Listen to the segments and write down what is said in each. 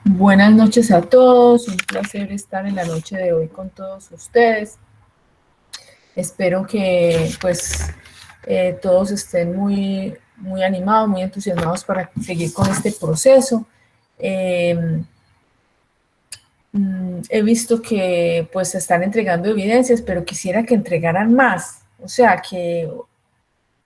Buenas noches a todos, un placer estar en la noche de hoy con todos ustedes. Espero que todos estén muy animados, muy entusiasmados para seguir con este proceso. Eh, He visto que pues se están entregando evidencias, pero quisiera que entregaran más, o sea, que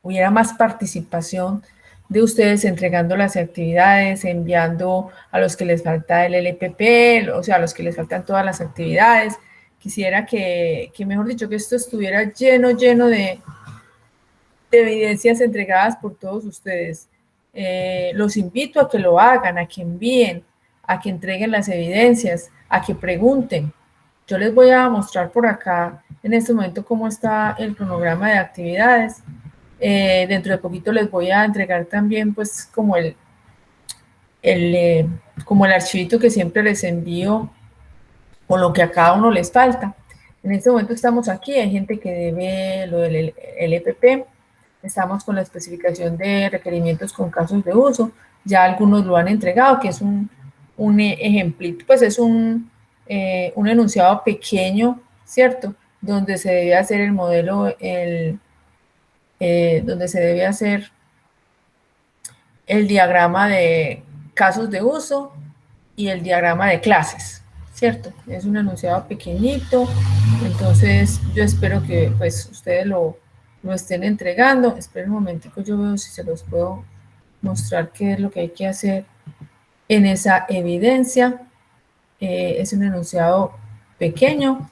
hubiera más participación de ustedes entregando las actividades, enviando a los que les falta el LPP, o sea, a los que les faltan todas las actividades. Quisiera mejor dicho, que esto estuviera lleno de evidencias entregadas por todos ustedes. Los invito a que lo hagan, a que envíen, a que entreguen las evidencias, a que pregunten. Yo les voy a mostrar por acá en este momento cómo está el cronograma de actividades. Dentro de poquito les voy a entregar también pues el, eh, como el archivito que siempre les envío con lo que a cada uno les falta. En este momento estamos aquí, hay gente que debe lo del LPP, estamos con la especificación de requerimientos con casos de uso, ya algunos lo han entregado, que es un ejemplito, pues es un enunciado pequeño, ¿cierto? Donde se debe hacer el modelo, donde se debe hacer el diagrama de casos de uso y el diagrama de clases, ¿cierto? Es un enunciado pequeñito, entonces yo espero que pues ustedes lo estén entregando. Esperen un momentico, yo veo si se los puedo mostrar qué es lo que hay que hacer en esa evidencia. Es un enunciado pequeño,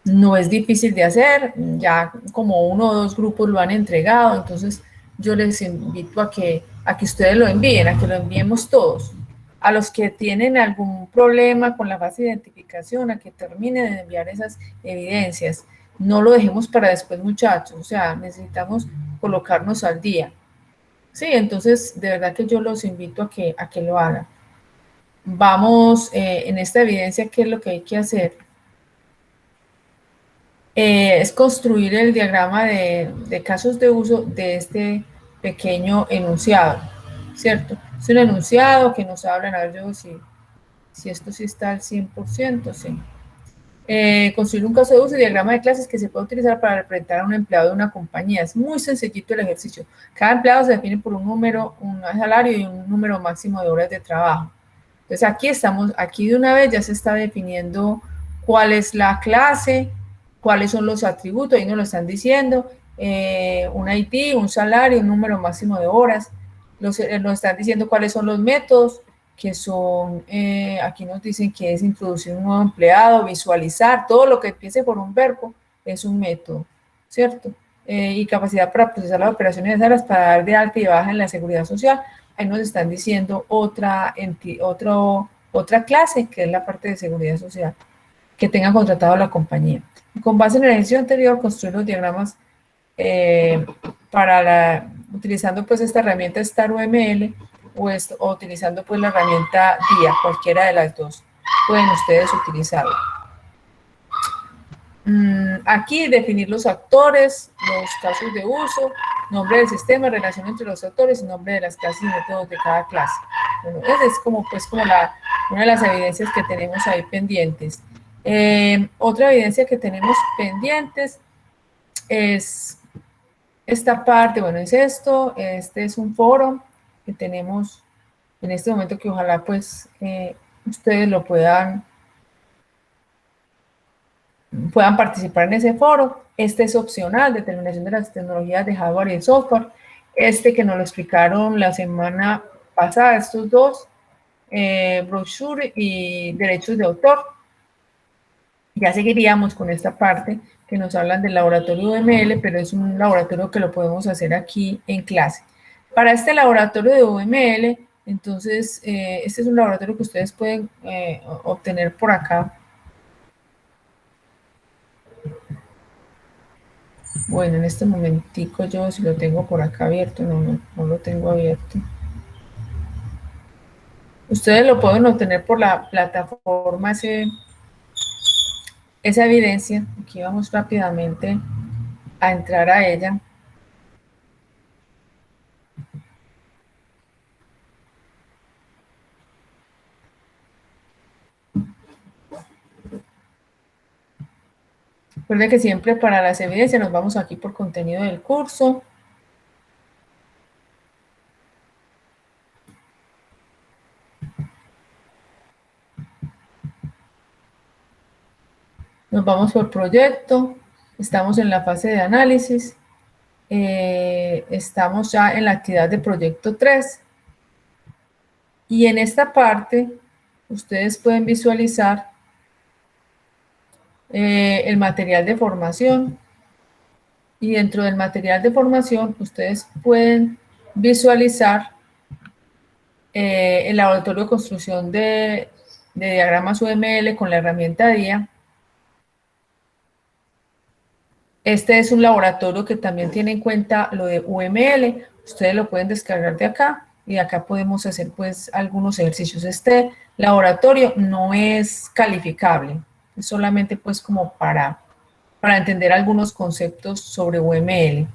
no es difícil de hacer, ya como uno o dos grupos lo han entregado, entonces yo les invito a que ustedes lo envíen, a que lo enviemos todos. A los que tienen algún problema con la fase de identificación, a que terminen de enviar esas evidencias. No lo dejemos para después, muchachos, o sea, necesitamos colocarnos al día. Sí, entonces de verdad que yo los invito a que lo hagan. Vamos en esta evidencia, ¿qué es lo que hay que hacer? Es construir el diagrama de casos de uso de este pequeño enunciado, ¿cierto? Es un enunciado que nos hablan, a ver yo si esto sí está al 100%, sí. Construir un caso de uso y diagrama de clases que se puede utilizar para representar a un empleado de una compañía. Es muy sencillito el ejercicio. Cada empleado se define por un número, un salario y un número máximo de horas de trabajo. Entonces aquí estamos, aquí de una vez ya se está definiendo cuál es la clase, cuáles son los atributos, ahí nos lo están diciendo, un ID, un salario, un número máximo de horas, nos están diciendo cuáles son los métodos, que son, aquí nos dicen que es introducir un nuevo empleado, visualizar, todo lo que empiece por un verbo es un método, ¿cierto? Y capacidad para procesar las operaciones necesarias para dar de alta y baja en la seguridad social. Ahí nos están diciendo otra clase, que es la parte de seguridad social, que tenga contratado la compañía. Con base en el ejercicio anterior, construir los diagramas eh, utilizando pues esta herramienta StarUML o utilizando pues la herramienta DIA, cualquiera de las dos pueden ustedes utilizarlo. Aquí definir los actores, los casos de uso, nombre del sistema, relación entre los actores y nombre de las clases y métodos de cada clase. Bueno, esa es como una de las evidencias que tenemos ahí pendientes. Otra evidencia que tenemos pendientes es esta parte, bueno, es esto, este es un foro que tenemos en este momento que ojalá pues ustedes lo puedan participar en ese foro. Este es opcional, determinación de las tecnologías de hardware y software. Este que nos lo explicaron la semana pasada, estos dos, brochure y derechos de autor. Ya seguiríamos con esta parte que nos hablan del laboratorio UML, pero es un laboratorio que lo podemos hacer aquí en clase. Para este laboratorio de UML, entonces, este es un laboratorio que ustedes pueden obtener por acá. Bueno, en este momentico yo si lo tengo por acá abierto, no lo tengo abierto. Ustedes lo pueden obtener por la plataforma, esa evidencia. Aquí vamos rápidamente a entrar a ella. Recuerde que siempre para las evidencias nos vamos aquí por contenido del curso. Nos vamos por proyecto. Estamos en la fase de análisis. Estamos ya en la actividad de proyecto 3. Y en esta parte, ustedes pueden visualizar el material de formación. Y dentro del material de formación, ustedes pueden visualizar el laboratorio de construcción de diagramas UML con la herramienta DIA. Este es un laboratorio que también tiene en cuenta lo de UML. Ustedes lo pueden descargar de acá y acá podemos hacer pues algunos ejercicios. Este laboratorio no es calificable, es solamente pues como para entender algunos conceptos sobre UML,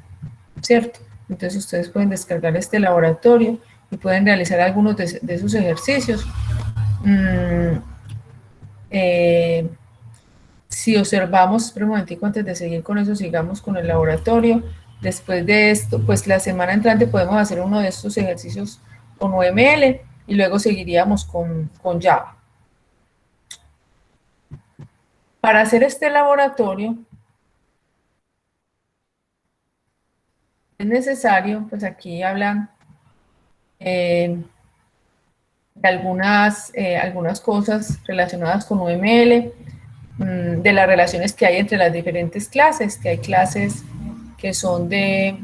¿cierto? Entonces ustedes pueden descargar este laboratorio y pueden realizar algunos de esos ejercicios. Si observamos, espera un momentico antes de seguir con eso, sigamos con el laboratorio. Después de esto, pues la semana entrante podemos hacer uno de estos ejercicios con UML y luego seguiríamos con Java. Para hacer este laboratorio es necesario, pues aquí hablan de algunas cosas relacionadas con UML, de las relaciones que hay entre las diferentes clases, que hay clases que son de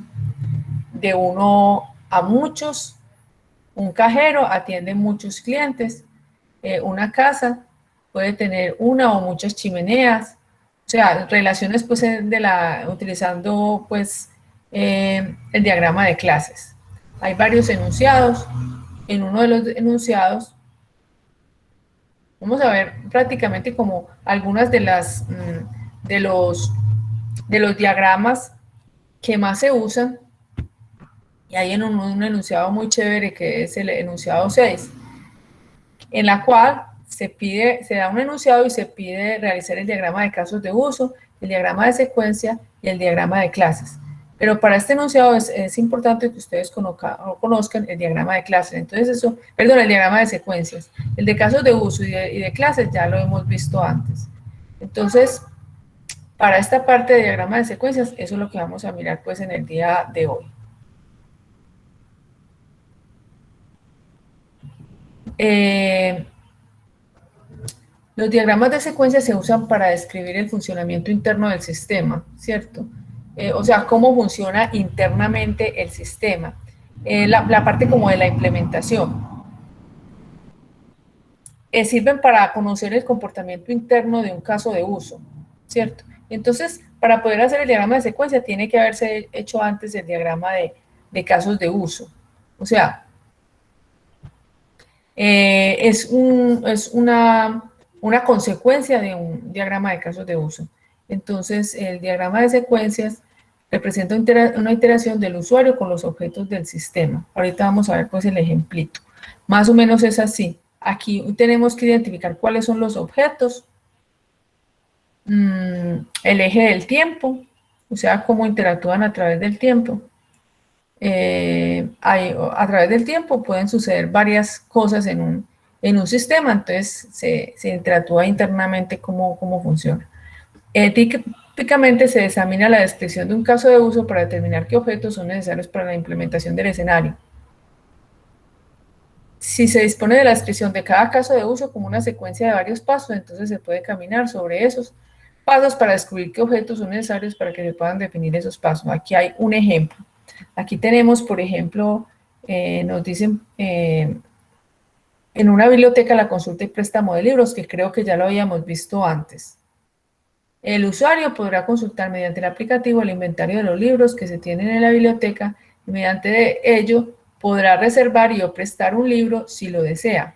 uno a muchos. Un cajero atiende muchos clientes. Una casa puede tener una o muchas chimeneas. O sea, relaciones pues utilizando pues el diagrama de clases. Hay varios enunciados. En uno de los enunciados vamos a ver prácticamente como algunas de los diagramas que más se usan. Y hay en un enunciado muy chévere que es el enunciado 6, en la cual se da un enunciado y se pide realizar el diagrama de casos de uso, el diagrama de secuencia y el diagrama de clases. Pero para este enunciado es importante que ustedes conozcan el diagrama de clases. Entonces el diagrama de secuencias. El de casos de uso y de clases ya lo hemos visto antes. Entonces, para esta parte de diagrama de secuencias, eso es lo que vamos a mirar pues en el día de hoy. Los diagramas de secuencia se usan para describir el funcionamiento interno del sistema, ¿cierto? O sea, cómo funciona internamente el sistema. La parte como de la implementación. Sirven para conocer el comportamiento interno de un caso de uso, ¿cierto? Entonces, para poder hacer el diagrama de secuencia, tiene que haberse hecho antes el diagrama de casos de uso. O sea, es una consecuencia de un diagrama de casos de uso. Entonces, el diagrama de secuencias representa una iteración del usuario con los objetos del sistema. Ahorita vamos a ver pues el ejemplito. Más o menos es así. Aquí tenemos que identificar cuáles son los objetos, el eje del tiempo, o sea, cómo interactúan a través del tiempo. A través del tiempo pueden suceder varias cosas en un sistema, entonces se interactúa internamente cómo funciona. Típicamente se examina la descripción de un caso de uso para determinar qué objetos son necesarios para la implementación del escenario. Si se dispone de la descripción de cada caso de uso como una secuencia de varios pasos, entonces se puede caminar sobre esos pasos para descubrir qué objetos son necesarios para que se puedan definir esos pasos. Aquí hay un ejemplo. Aquí tenemos, por ejemplo, nos dicen en una biblioteca la consulta y préstamo de libros, que creo que ya lo habíamos visto antes. El usuario podrá consultar mediante el aplicativo el inventario de los libros que se tienen en la biblioteca y mediante ello podrá reservar y o prestar un libro si lo desea.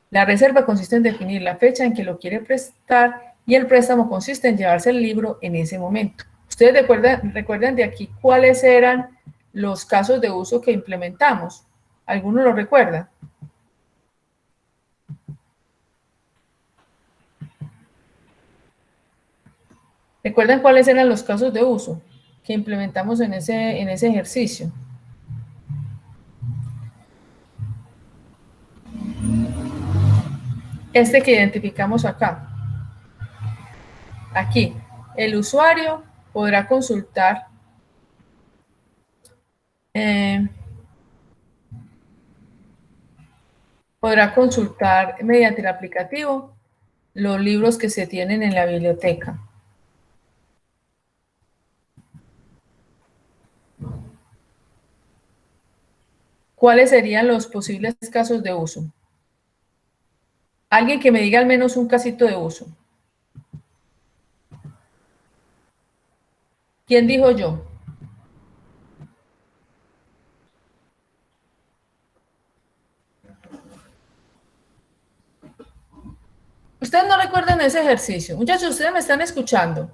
La reserva consiste en definir la fecha en que lo quiere prestar y el préstamo consiste en llevarse el libro en ese momento. Ustedes recuerdan de aquí cuáles eran los casos de uso que implementamos. ¿Alguno lo recuerda? ¿Recuerdan cuáles eran los casos de uso que implementamos en ese ejercicio? Este que identificamos acá. Aquí, el usuario podrá consultar mediante el aplicativo los libros que se tienen en la biblioteca. ¿Cuáles serían los posibles casos de uso? Alguien que me diga al menos un casito de uso. ¿Quién dijo yo? Ustedes no recuerdan ese ejercicio. Muchachos, ustedes me están escuchando.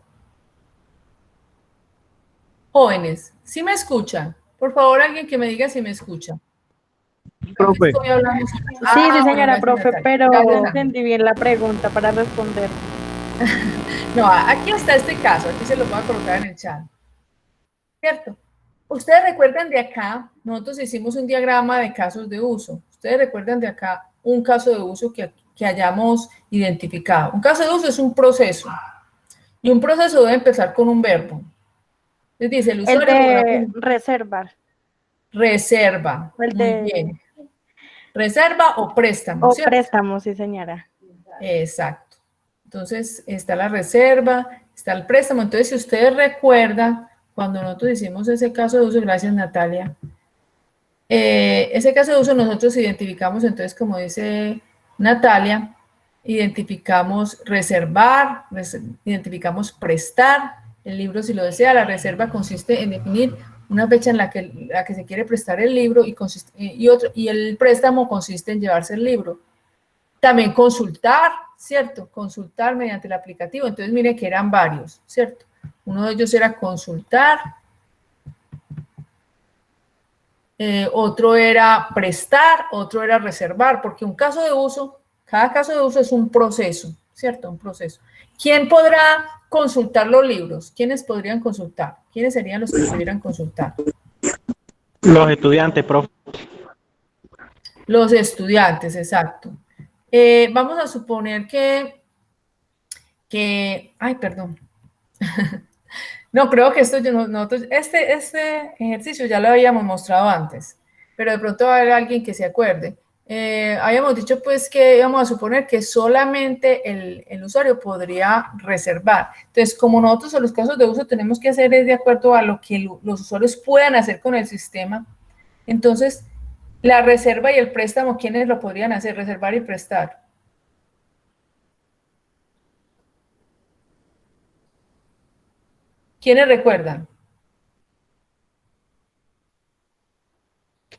Jóvenes, ¿sí me escuchan? Por favor, alguien que me diga si me escucha. Aquí Profe. estoy hablando. Sí, Bueno, señora gracias, profe, Natalia. Gracias, pero Ángel. entendí bien la pregunta para responder. No, aquí está este caso. Aquí se lo voy a colocar en el chat. ¿Cierto? Ustedes recuerdan de acá, nosotros hicimos un diagrama de casos de uso. Ustedes recuerdan de acá un caso de uso que hayamos identificado. Un caso de uso es un proceso. Y un proceso debe empezar con un verbo. Les dice, el El usuario podrá de reservar. reserva. El Muy de bien. Reserva o préstamo, o ¿cierto? préstamo, sí, señora. Exacto. Entonces, está la reserva, está el préstamo. Entonces, si ustedes recuerdan, cuando nosotros hicimos ese caso de uso, gracias Natalia, ese caso de uso nosotros identificamos, entonces, como dice Natalia, identificamos reservar, identificamos prestar el libro si lo desea. La reserva consiste en definir una fecha en la que se quiere prestar el libro y el préstamo consiste en llevarse el libro. También consultar, ¿cierto? Consultar mediante el aplicativo. Entonces, mire que eran varios, ¿cierto? Uno de ellos era consultar, otro era prestar, otro era reservar, porque un caso de uso, cada caso de uso es un proceso, ¿cierto? Un proceso. ¿Quién podrá consultar los libros? ¿Quiénes podrían consultar? ¿Quiénes serían los que pudieran consultar? Los estudiantes, profe. Los estudiantes, exacto. Vamos a suponer ay, perdón. No, creo que este ejercicio ya lo habíamos mostrado antes, pero de pronto va a haber alguien que se acuerde. Habíamos dicho pues que íbamos a suponer que solamente el usuario podría reservar. Entonces, como nosotros en los casos de uso tenemos que hacer es de acuerdo a lo que los usuarios puedan hacer con el sistema, entonces la reserva y el préstamo, ¿quiénes lo podrían hacer? Reservar y prestar. ¿Quiénes recuerdan?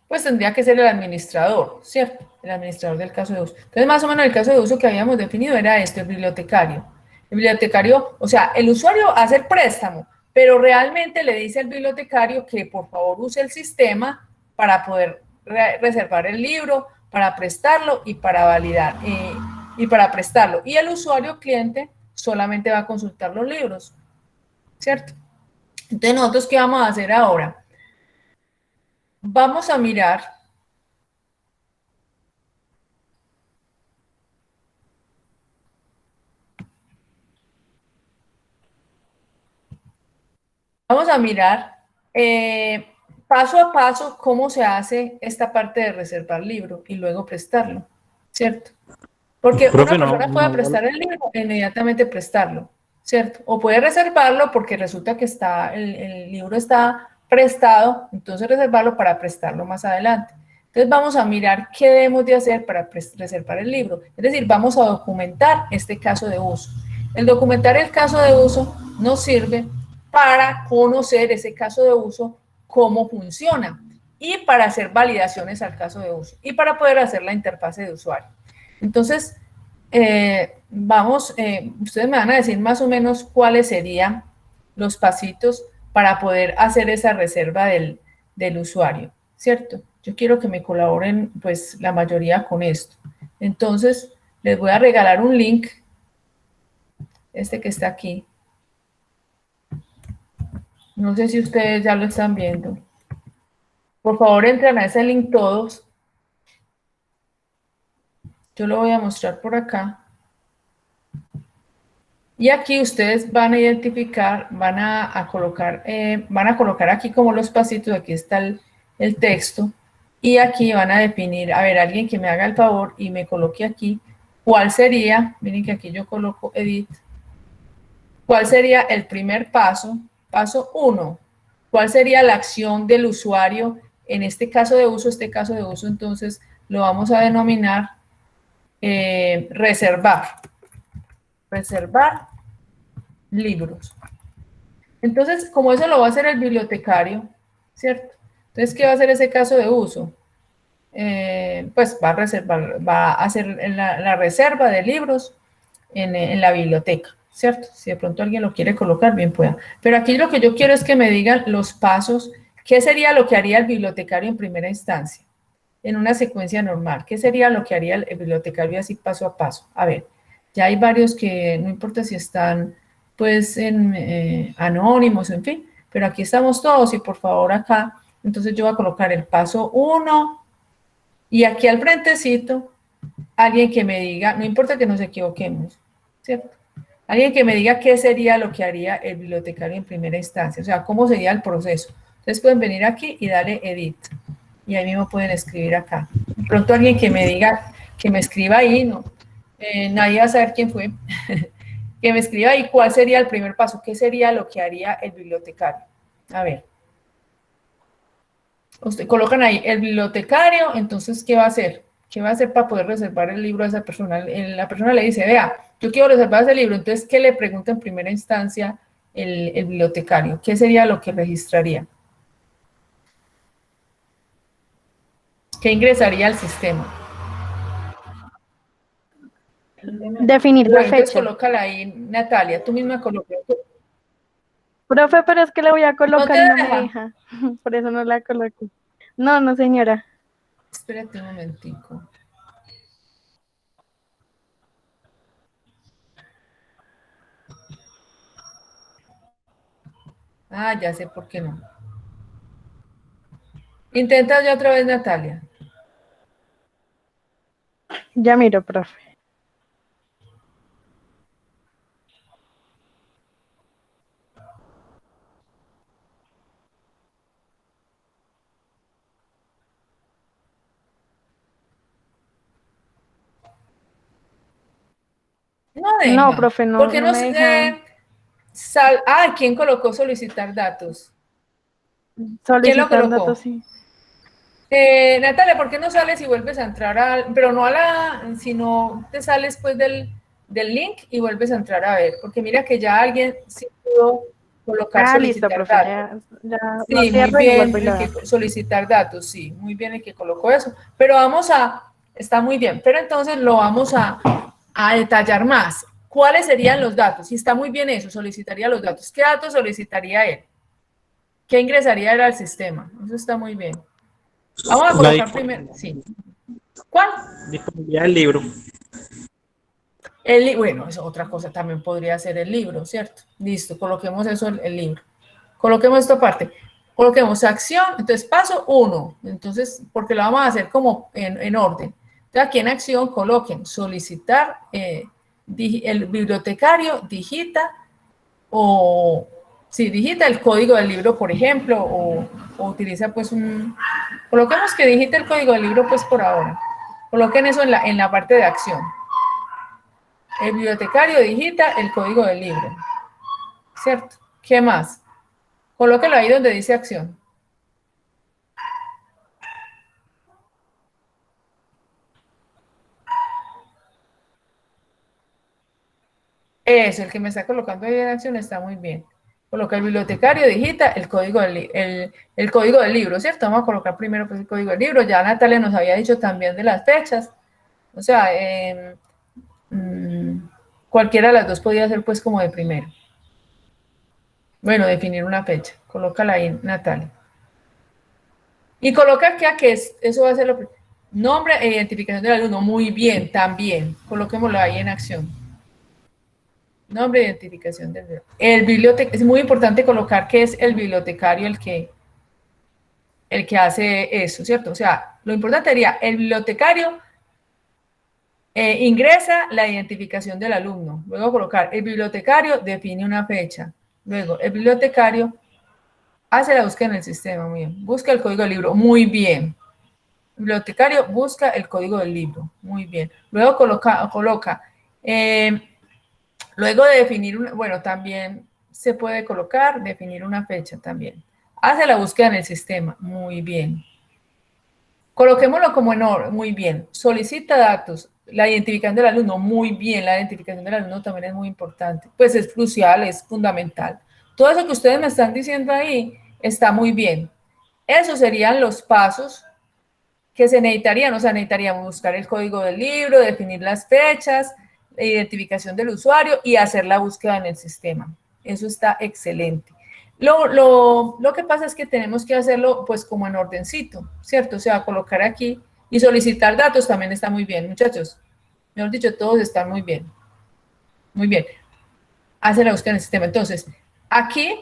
Pues tendría que ser el administrador, ¿cierto? El administrador del caso de uso. Entonces, más o menos el caso de uso que habíamos definido era este, el bibliotecario. El bibliotecario, o sea, el usuario hace el préstamo, pero realmente le dice al bibliotecario que por favor use el sistema para poder reservar el libro, para prestarlo y para validar, y para prestarlo. Y el usuario cliente solamente va a consultar los libros, ¿cierto? Entonces, ¿nosotros qué vamos a hacer ahora? Vamos a mirar. Vamos a mirar paso a paso cómo se hace esta parte de reservar libro y luego prestarlo, ¿cierto? Porque Profe, una persona puede prestar el libro e inmediatamente prestarlo, ¿cierto? O puede reservarlo porque resulta que el libro está prestado, entonces reservarlo para prestarlo más adelante. Entonces vamos a mirar qué debemos de hacer para reservar el libro. Es decir, vamos a documentar este caso de uso. El documentar el caso de uso nos sirve para conocer ese caso de uso, cómo funciona y para hacer validaciones al caso de uso y para poder hacer la interfase de usuario. Entonces, ustedes me van a decir más o menos cuáles serían los pasitos para poder hacer esa reserva del usuario, ¿cierto? Yo quiero que me colaboren, pues, la mayoría con esto. Entonces, les voy a regalar un link, este que está aquí. No sé si ustedes ya lo están viendo. Por favor, entren a ese link todos. Yo lo voy a mostrar por acá. Y aquí ustedes van a identificar, van a colocar aquí como los pasitos, aquí está el texto, y aquí van a definir, a ver, alguien que me haga el favor y me coloque aquí, cuál sería, miren que aquí yo coloco edit, cuál sería el primer paso, paso 1, cuál sería la acción del usuario en este caso de uso, entonces lo vamos a denominar reservar libros. Entonces, como eso lo va a hacer el bibliotecario, ¿cierto? Entonces, ¿qué va a hacer ese caso de uso? Pues va a hacer la reserva de libros en la biblioteca, ¿cierto? Si de pronto alguien lo quiere colocar, bien pueda. Pero aquí lo que yo quiero es que me digan los pasos, ¿qué sería lo que haría el bibliotecario en primera instancia? En una secuencia normal, ¿qué sería lo que haría el bibliotecario así paso a paso? A ver, ya hay varios que no importa si están pues en anónimos, en fin, pero aquí estamos todos y por favor acá, entonces yo voy a colocar el paso 1 y aquí al frentecito, alguien que me diga, no importa que nos equivoquemos, ¿cierto? Alguien que me diga qué sería lo que haría el bibliotecario en primera instancia, o sea, cómo sería el proceso. Entonces pueden venir aquí y darle edit y ahí mismo pueden escribir acá. De pronto alguien que me diga, que me escriba ahí, no, nadie va a saber quién fue, que me escriba ahí cuál sería el primer paso, qué sería lo que haría el bibliotecario. A ver, usted colocan ahí el bibliotecario, entonces, ¿qué va a hacer? ¿Qué va a hacer para poder reservar el libro a esa persona? La persona le dice, vea, yo quiero reservar ese libro, entonces, ¿qué le pregunta en primera instancia el bibliotecario? ¿Qué sería lo que registraría? ¿Qué ingresaría al sistema? Definir la Bueno, entonces fecha. colócala ahí, Natalia, tú misma coloca. Profe, pero es que la voy a No te colocar y no me deja. deja. Por eso no la coloco. No, no, señora. Espérate un momentico. Ah, ya sé por qué no. Intenta ya otra vez, Natalia. Ya miro, profe. No No, deja. profe, ¿Por no, qué no no? me deja ¿Quién colocó solicitar datos? ¿Quién lo solicitar datos, colocó? sí. Natalia, ¿por qué no sales y vuelves a entrar pero no a sino te sales pues del link y vuelves a entrar a ver? Porque mira que ya alguien sí pudo colocar Ah, listo, solicitar profe, datos. ya lo Sí, muy cierro y vuelvo bien, y lo el hago. que solicitar datos, sí, muy bien el que colocó eso. Pero está muy bien, pero entonces lo vamos a detallar más. ¿Cuáles serían los datos? Si está muy bien eso, solicitaría los datos. ¿Qué datos solicitaría él? ¿Qué ingresaría él al sistema? Eso está muy bien. Vamos a La colocar primero, sí. ¿Cuál? disponibilidad del libro. Bueno, eso otra cosa también podría ser el libro, ¿cierto? Listo, coloquemos eso, el libro. Coloquemos esta parte. Coloquemos acción, entonces paso 1, entonces, porque lo vamos a hacer como en orden. Entonces aquí en acción coloquen solicitar, el bibliotecario digita o si digita el código del libro, por ejemplo, o utiliza pues coloquemos que digite el código del libro pues por ahora. Coloquen eso en la parte de acción. El bibliotecario digita el código del libro, ¿cierto? ¿Qué más? Colóquelo ahí donde dice acción. Eso, el que me está colocando ahí en acción está muy bien. Coloca el bibliotecario, digita el código del libro, ¿cierto? Vamos a colocar primero pues, el código del libro. Ya Natalia nos había dicho también de las fechas. O sea, cualquiera de las dos podía ser pues como de primero. Bueno, definir una fecha. Colócala ahí, Natalia. Y coloca que eso va a ser lo primero. Nombre e identificación del alumno. Muy bien, también. Coloquémoslo ahí en acción. Nombre de identificación del bibliotecario. Es muy importante colocar que es el bibliotecario el que hace eso, ¿cierto? O sea, lo importante sería el bibliotecario ingresa la identificación del alumno. Luego colocar el bibliotecario define una fecha. Luego el bibliotecario hace la búsqueda en el sistema. Muy bien. Busca el código del libro. Muy bien. El bibliotecario busca el código del libro. Muy bien. Luego coloca luego de definir, bueno, también se puede colocar, definir una fecha también. Hace la búsqueda en el sistema. Muy bien. Coloquémoslo como en orden. Muy bien. Solicita datos. La identificación del alumno. Muy bien. La identificación del alumno también es muy importante. Pues es crucial, es fundamental. Todo eso que ustedes me están diciendo ahí está muy bien. Esos serían los pasos que se necesitarían. O sea, necesitaríamos buscar el código del libro, definir las fechas, la identificación del usuario y hacer la búsqueda en el sistema. Eso está excelente. Lo que pasa es que tenemos que hacerlo pues como en ordencito, ¿cierto? O sea, colocar aquí y solicitar datos también está muy bien, muchachos. Mejor dicho, todos están muy bien. Muy bien. Hace la búsqueda en el sistema. Entonces, aquí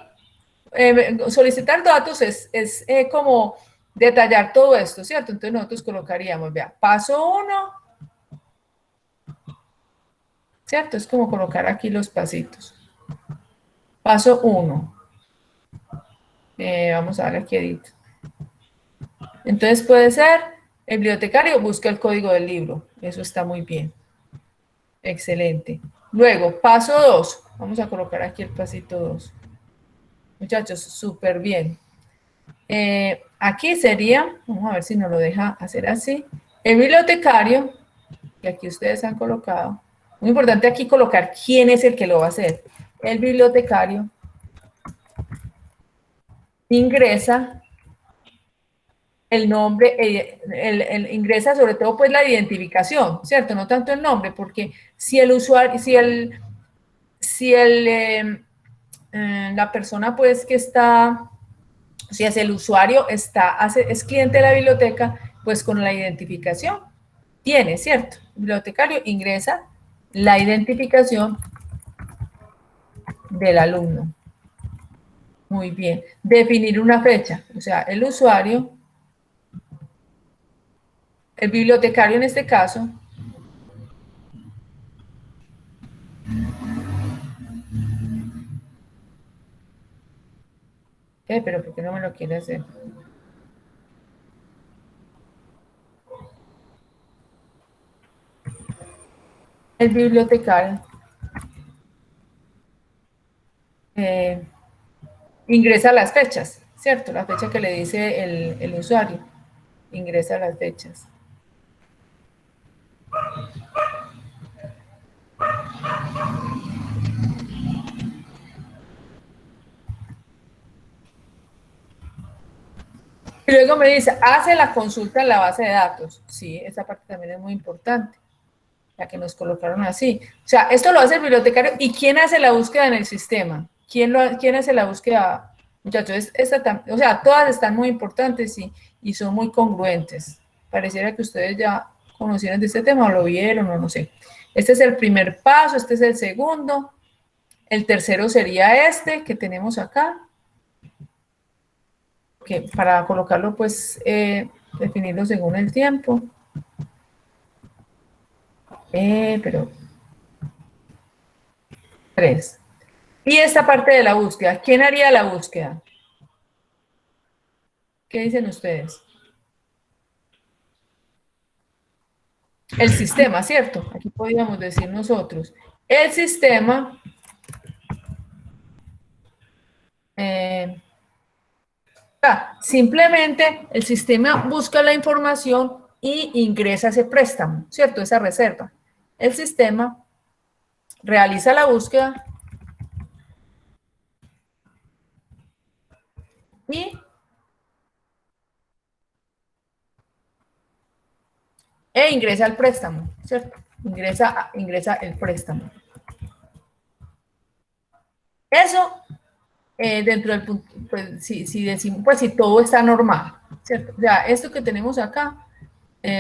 solicitar datos es como detallar todo esto, ¿cierto? Entonces nosotros colocaríamos, vea, paso 1, ¿cierto? Es como colocar aquí los pasitos. Paso 1. Vamos a darle aquí edit. Entonces puede ser, el bibliotecario busca el código del libro. Eso está muy bien. Excelente. Luego, paso 2. Vamos a colocar aquí el pasito 2. Muchachos, súper bien. Aquí sería, vamos a ver si nos lo deja hacer así. El bibliotecario, que aquí ustedes han colocado. Muy importante aquí colocar quién es el que lo va a hacer. El bibliotecario ingresa el nombre, ingresa sobre todo pues la identificación, ¿cierto? No tanto el nombre, porque si el usuario, la persona pues que está, si es el usuario es cliente de la biblioteca, pues con la identificación tiene, ¿cierto? El bibliotecario ingresa la identificación del alumno. Muy bien. Definir una fecha, o sea, el usuario, el bibliotecario en este caso, pero ¿por qué no me lo quiere hacer? El bibliotecario ingresa las fechas, ¿cierto? La fecha que le dice el usuario. Ingresa las fechas. Y luego me dice, hace la consulta en la base de datos. Sí, esa parte también es muy importante, la que nos colocaron así. O sea, esto lo hace el bibliotecario. ¿Y quién hace la búsqueda en el sistema? ¿Quién hace la búsqueda? Muchachos, o sea, todas están muy importantes y son muy congruentes. Pareciera que ustedes ya conocieron de este tema o lo vieron o no sé. Este es el primer paso, este es el segundo. El tercero sería este que tenemos acá. Que para colocarlo, pues, definirlo según el tiempo. Pero 3. Y esta parte de la búsqueda, ¿quién haría la búsqueda? ¿Qué dicen ustedes? El sistema, ¿cierto? Aquí podríamos decir nosotros. El sistema simplemente el sistema busca la información y ingresa ese préstamo, ¿cierto? Esa reserva. El sistema realiza la búsqueda e ingresa el préstamo, ¿cierto? Ingresa el préstamo. Eso dentro del punto, pues si decimos, pues si todo está normal, ¿cierto? O sea, esto que tenemos acá,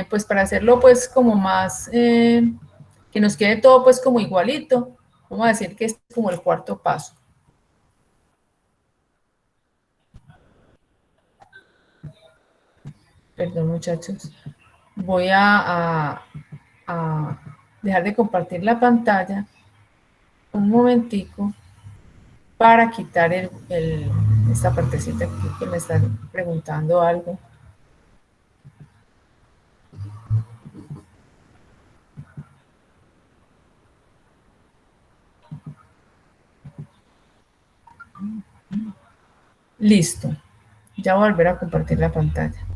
pues para hacerlo pues como más, que nos quede todo pues como igualito, Vamos a decir que es como el cuarto paso. Perdón, muchachos. Voy a dejar de compartir la pantalla un momentico para quitar esta partecita aquí que me están preguntando algo. Listo. Ya voy a volver a compartir la pantalla.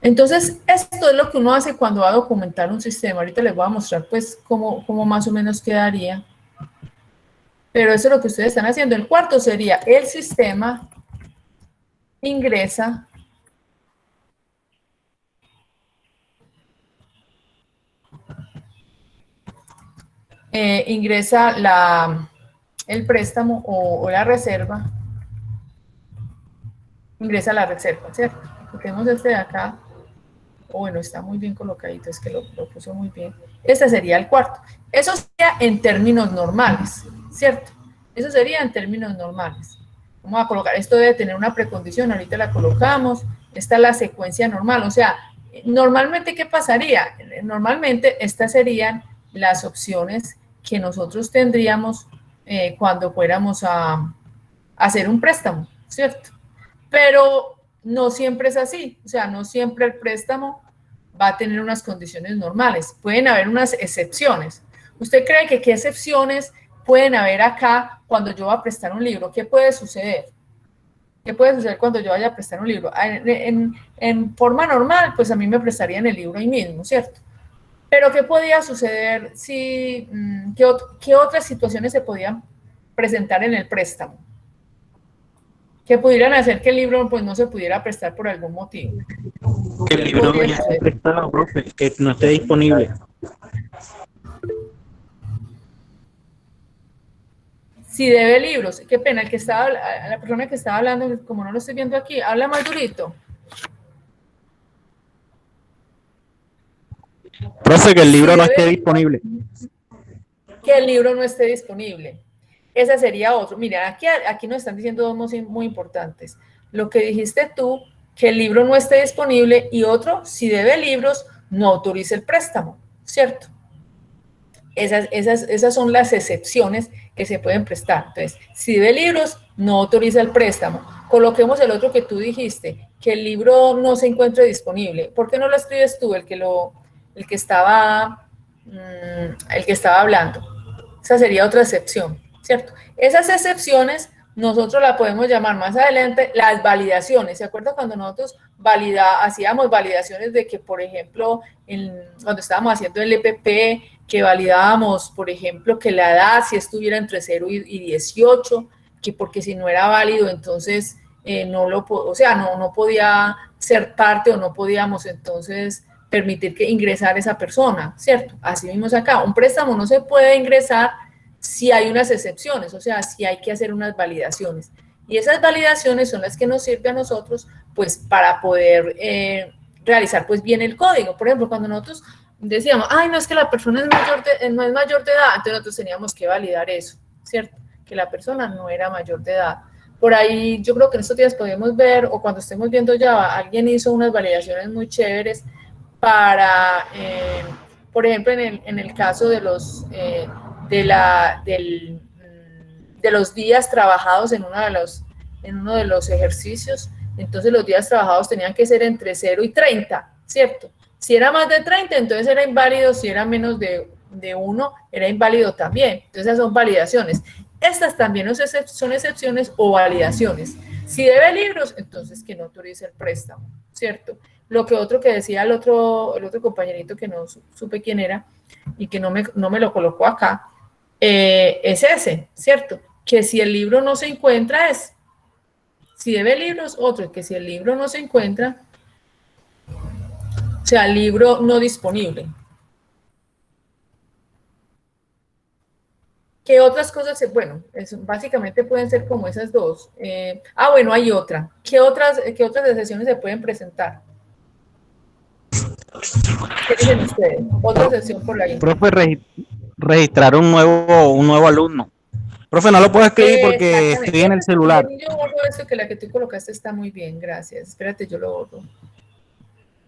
Entonces, esto es lo que uno hace cuando va a documentar un sistema. Ahorita les voy a mostrar pues cómo más o menos quedaría. Pero eso es lo que ustedes están haciendo. El cuarto sería el sistema ingresa ingresa el préstamo o la reserva, ingresa la reserva, ¿cierto? Tenemos este de acá, bueno, está muy bien colocadito, es que lo puso muy bien. Este sería el cuarto. Eso sería en términos normales, ¿cierto? Eso sería en términos normales. Vamos a colocar, esto debe tener una precondición, ahorita la colocamos, esta es la secuencia normal, o sea, normalmente, ¿qué pasaría? Normalmente estas serían las opciones que nosotros tendríamos cuando fuéramos a hacer un préstamo, ¿cierto? Pero no siempre es así, o sea, no siempre el préstamo va a tener unas condiciones normales, pueden haber unas excepciones. ¿Usted cree que qué excepciones pueden haber acá cuando yo voy a prestar un libro? ¿Qué puede suceder? ¿Qué puede suceder cuando yo vaya a prestar un libro? En forma normal, pues a mí me prestarían el libro ahí mismo, ¿cierto? Pero ¿qué podía suceder si, qué otras situaciones se podían presentar en el préstamo? Que pudieran hacer que el libro pues no se pudiera prestar por algún motivo. Que el libro ya esté prestado, profe, que no esté disponible. Si debe libros, qué pena, la persona que estaba hablando, como no lo estoy viendo aquí, habla más durito. Profe, que el libro no esté disponible. Que el libro no esté disponible. Esa sería otro. Mira, aquí nos están diciendo dos muy importantes. Lo que dijiste tú, que el libro no esté disponible, y otro, si debe libros, no autorice el préstamo, ¿cierto? Esas son las excepciones que se pueden prestar. Entonces, si debe libros, no autoriza el préstamo. Coloquemos el otro que tú dijiste, que el libro no se encuentre disponible. ¿Por qué no lo escribes tú, el que estaba hablando? Esa sería otra excepción, ¿cierto? Esas excepciones nosotros la podemos llamar más adelante las validaciones. ¿Se acuerdan cuando nosotros hacíamos validaciones de que, por ejemplo, cuando estábamos haciendo el EPP, que validábamos, por ejemplo, que la edad si estuviera entre 0 y 18, que porque si no era válido, entonces no podía ser parte o no podíamos entonces permitir que ingresara esa persona, ¿cierto? Así vimos acá, un préstamo no se puede ingresar si hay unas excepciones, o sea, si hay que hacer unas validaciones. Y esas validaciones son las que nos sirven a nosotros, pues, para poder realizar, pues, bien el código. Por ejemplo, cuando nosotros decíamos, ay, no es que la persona no es mayor de edad, entonces nosotros teníamos que validar eso, ¿cierto? Que la persona no era mayor de edad. Por ahí, yo creo que en estos días podemos ver, o cuando estemos viendo Java, alguien hizo unas validaciones muy chéveres para, por ejemplo, en el caso de los de los días trabajados en uno de los ejercicios. Entonces los días trabajados tenían que ser entre 0 y 30, ¿cierto? Si era más de 30, entonces era inválido. Si era menos de 1, era inválido también. Entonces esas son validaciones. Estas también son excepciones o validaciones. Si debe libros, entonces que no autorice el préstamo, ¿cierto? Lo que decía el otro compañerito que no supe quién era y que no me lo colocó acá, es ese, ¿cierto? Que si el libro no se encuentra si debe libros, otro, que si el libro no se encuentra, o sea, libro no disponible. ¿Qué otras cosas? Bueno, básicamente pueden ser como esas dos. Bueno, hay otra. ¿Qué otras excepciones se pueden presentar? ¿Qué dicen ustedes? Otra Pro- excepción por ahí. Profe, registrar un nuevo alumno. Profe, no lo puedo escribir porque estoy Exactamente. en el celular. Vení, yo borro esto, que la que tú colocaste está muy bien, gracias. Espérate, yo lo borro.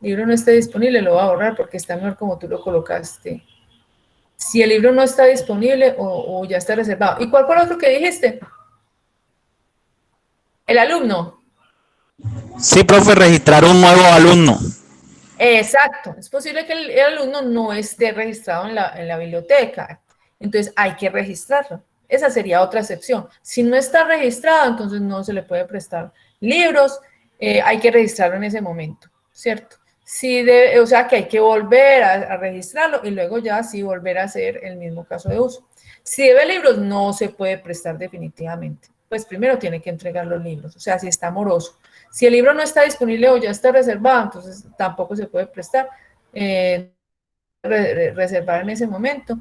Libro no esté disponible, lo voy a borrar porque está mejor como tú lo colocaste. Si el libro no está disponible o ya está reservado. ¿Y cuál fue el otro que dijiste? El alumno. Sí, profe, registrar un nuevo alumno. Exacto. Es posible que el alumno no esté registrado en la biblioteca. Entonces hay que registrarlo. Esa sería otra excepción. Si no está registrado, entonces no se le puede prestar libros. Hay que registrarlo en ese momento, ¿cierto? O sea que hay que volver a registrarlo y luego ya sí volver a hacer el mismo caso de uso. Si debe libros, no se puede prestar definitivamente. Pues primero tiene que entregar los libros, o sea, si está moroso. Si el libro no está disponible o ya está reservado, entonces tampoco se puede prestar. Reservar en ese momento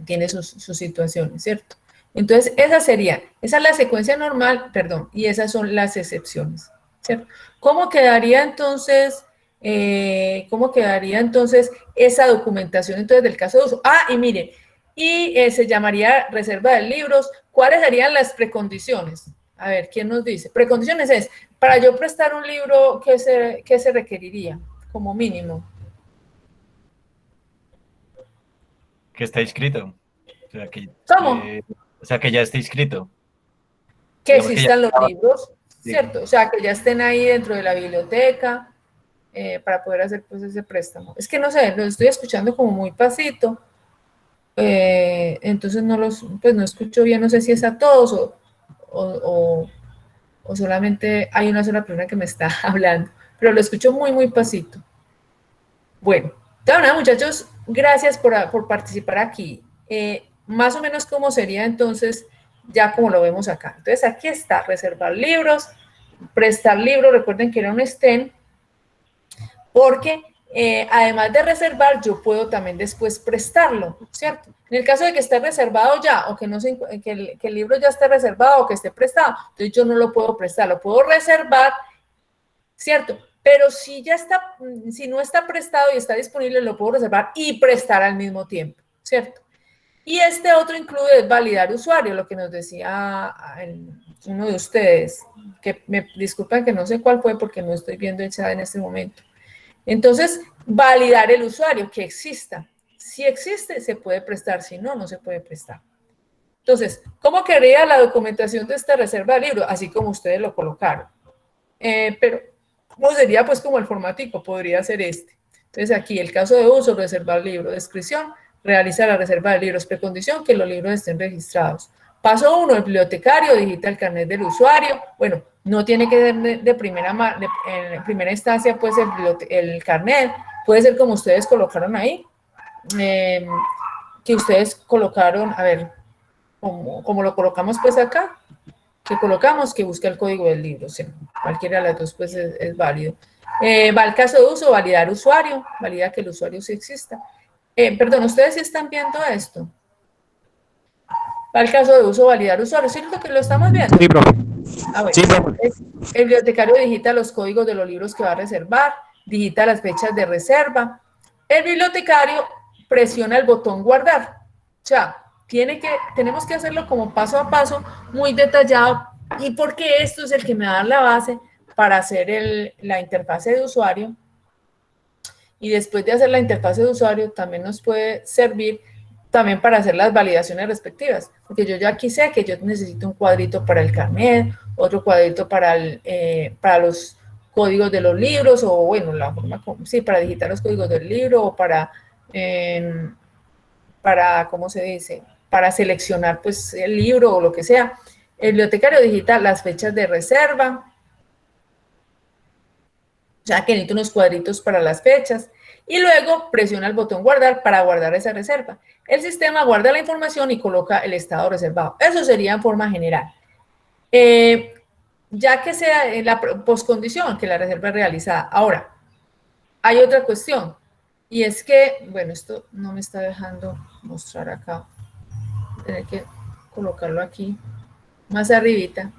tiene sus situaciones, ¿cierto? Entonces, esa es la secuencia normal, perdón, y esas son las excepciones, ¿cierto? Cómo quedaría entonces esa documentación entonces del caso de uso? Y miren, se llamaría reserva de libros. ¿Cuáles serían las precondiciones? A ver, ¿quién nos dice? Precondiciones es, para yo prestar un libro, ¿qué se requeriría como mínimo? Que está inscrito. O sea, ¿Cómo? que ya esté inscrito. Que Digamos que ya existan los libros, sí. ¿cierto? O sea, que ya estén ahí dentro de la biblioteca para poder hacer pues ese préstamo. Es que no sé, lo estoy escuchando como muy pasito, entonces pues no escucho bien, no sé si es a todos o, o solamente hay una sola persona que me está hablando, pero lo escucho muy, muy pasito. Bueno, nada, muchachos, gracias por participar aquí. Más o menos cómo sería entonces, ya como lo vemos acá. Entonces aquí está, reservar libros, prestar libros, recuerden que era un STEM, porque además de reservar, yo puedo también después prestarlo, ¿cierto? En el caso de que esté reservado ya, o que, no se, que el libro ya esté reservado o que esté prestado, entonces yo no lo puedo prestar, lo puedo reservar, ¿cierto? Pero si ya está, si no está prestado y está disponible, lo puedo reservar y prestar al mismo tiempo, ¿cierto? Y este otro incluye validar usuario, lo que nos decía uno de ustedes, que me disculpen que no sé cuál fue porque no estoy viendo el chat en este momento. Entonces, validar el usuario, que exista. Si existe, se puede prestar, si no, no se puede prestar. Entonces, ¿cómo quedaría la documentación de esta reserva de libro? Así como ustedes lo colocaron. Pero, ¿cómo sería? Pues como el formatico, podría ser este. Entonces, aquí el caso de uso, reservar libro, descripción, realiza la reserva de libros, precondición, que los libros estén registrados. Paso 1, el bibliotecario digita el carnet del usuario. Bueno, no tiene que ser en primera instancia, pues el carnet, puede ser como ustedes colocaron ahí, que ustedes colocaron, a ver, como lo colocamos pues acá, que colocamos, que busca el código del libro, ¿sí? Cualquiera de las dos pues es válido. Va el caso de uso, validar usuario, valida que el usuario sí exista. Perdón, ¿ustedes sí están viendo esto? Va el caso de uso, validar usuario, ¿sí lo que lo estamos viendo? Sí, profe. Bueno. Sí, profe. El bibliotecario digita los códigos de los libros que va a reservar, digita las fechas de reserva. El bibliotecario presiona el botón guardar. O sea, tenemos que hacerlo como paso a paso, muy detallado, y porque esto es el que me da la base para hacer la interfase de usuario. Y después de hacer la interfase de usuario, también nos puede servir también para hacer las validaciones respectivas, porque yo ya aquí sé que yo necesito un cuadrito para el carnet, otro cuadrito para los códigos de los libros, o bueno, la forma como, sí, para digitar los códigos del libro, o ¿cómo se dice? Para seleccionar pues el libro o lo que sea. El bibliotecario digita las fechas de reserva, ya que necesito unos cuadritos para las fechas, y luego presiona el botón guardar para guardar esa reserva. El sistema guarda la información y coloca el estado reservado. Eso sería en forma general. Ya que sea en la poscondición que la reserva es realizada. Ahora, hay otra cuestión, y es que, bueno, esto no me está dejando mostrar acá. tener que colocarlo aquí, más arribita.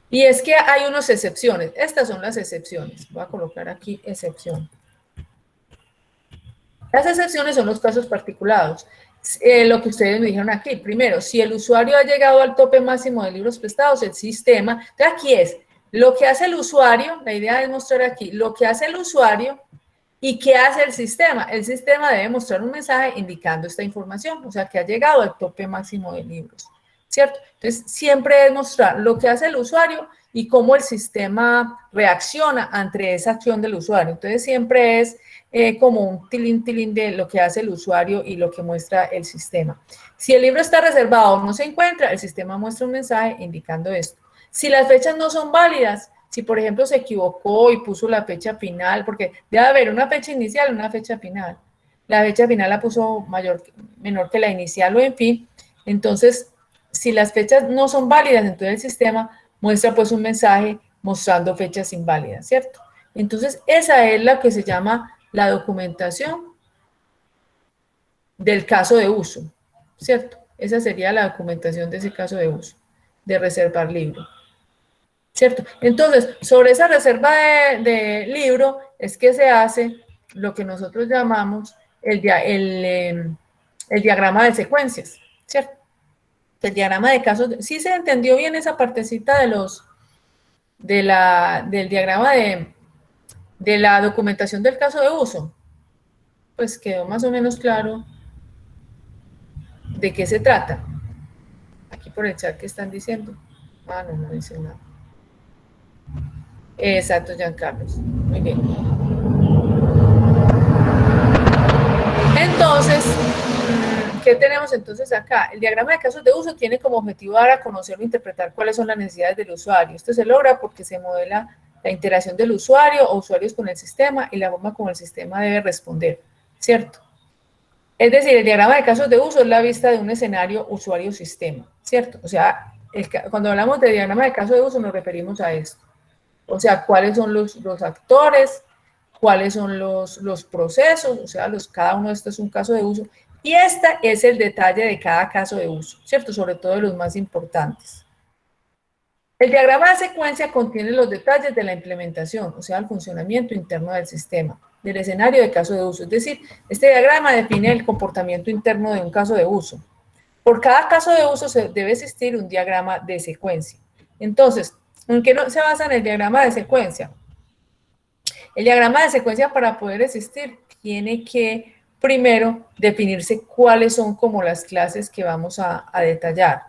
Y es que hay unas excepciones. Estas son las excepciones. Voy a colocar aquí excepción. Las excepciones son los casos particulares. Lo que ustedes me dijeron aquí. Primero, si el usuario ha llegado al tope máximo de libros prestados, el sistema. Entonces aquí es lo que hace el usuario. La idea es mostrar aquí lo que hace el usuario y qué hace el sistema. El sistema debe mostrar un mensaje indicando esta información, o sea, que ha llegado al tope máximo de libros, ¿cierto? Entonces, siempre es mostrar lo que hace el usuario y cómo el sistema reacciona ante esa acción del usuario. Entonces, siempre es como un tilín de lo que hace el usuario y lo que muestra el sistema. Si el libro está reservado o no se encuentra, el sistema muestra un mensaje indicando esto. Si las fechas no son válidas, si por ejemplo se equivocó y puso la fecha final, porque debe haber una fecha inicial y una fecha final. La fecha final la puso menor que la inicial o en fin. Entonces, si las fechas no son válidas, entonces el sistema muestra pues un mensaje mostrando fechas inválidas, ¿cierto? Entonces, esa es la que se llama la documentación del caso de uso, ¿cierto? Esa sería la documentación de ese caso de uso, de reservar libro, ¿cierto? Entonces, sobre esa reserva de libro es que se hace lo que nosotros llamamos el diagrama de secuencias, ¿cierto? El diagrama de casos. ¿Sí se entendió bien esa partecita del diagrama de la documentación del caso de uso? Pues quedó más o menos claro de qué se trata. Aquí por el chat que están diciendo. Ah, no, no dicen nada. Exacto, Giancarlos. Muy bien. Entonces, ¿qué tenemos entonces acá? El diagrama de casos de uso tiene como objetivo dar a conocer o interpretar cuáles son las necesidades del usuario. Esto se logra porque se modela la interacción del usuario o usuarios con el sistema y la forma como el sistema debe responder, ¿cierto? Es decir, el diagrama de casos de uso es la vista de un escenario usuario-sistema, ¿cierto? O sea, cuando hablamos de diagrama de casos de uso nos referimos a esto. O sea, cuáles son los actores, cuáles son los procesos, o sea, cada uno de estos es un caso de uso. Y este es el detalle de cada caso de uso, ¿cierto? Sobre todo de los más importantes. El diagrama de secuencia contiene los detalles de la implementación, o sea, el funcionamiento interno del sistema, del escenario de caso de uso. Es decir, este diagrama define el comportamiento interno de un caso de uso. Por cada caso de uso debe existir un diagrama de secuencia. Entonces, ¿en qué se basa en el diagrama de secuencia? El diagrama de secuencia, para poder existir, tiene que primero definirse cuáles son como las clases que vamos a detallar,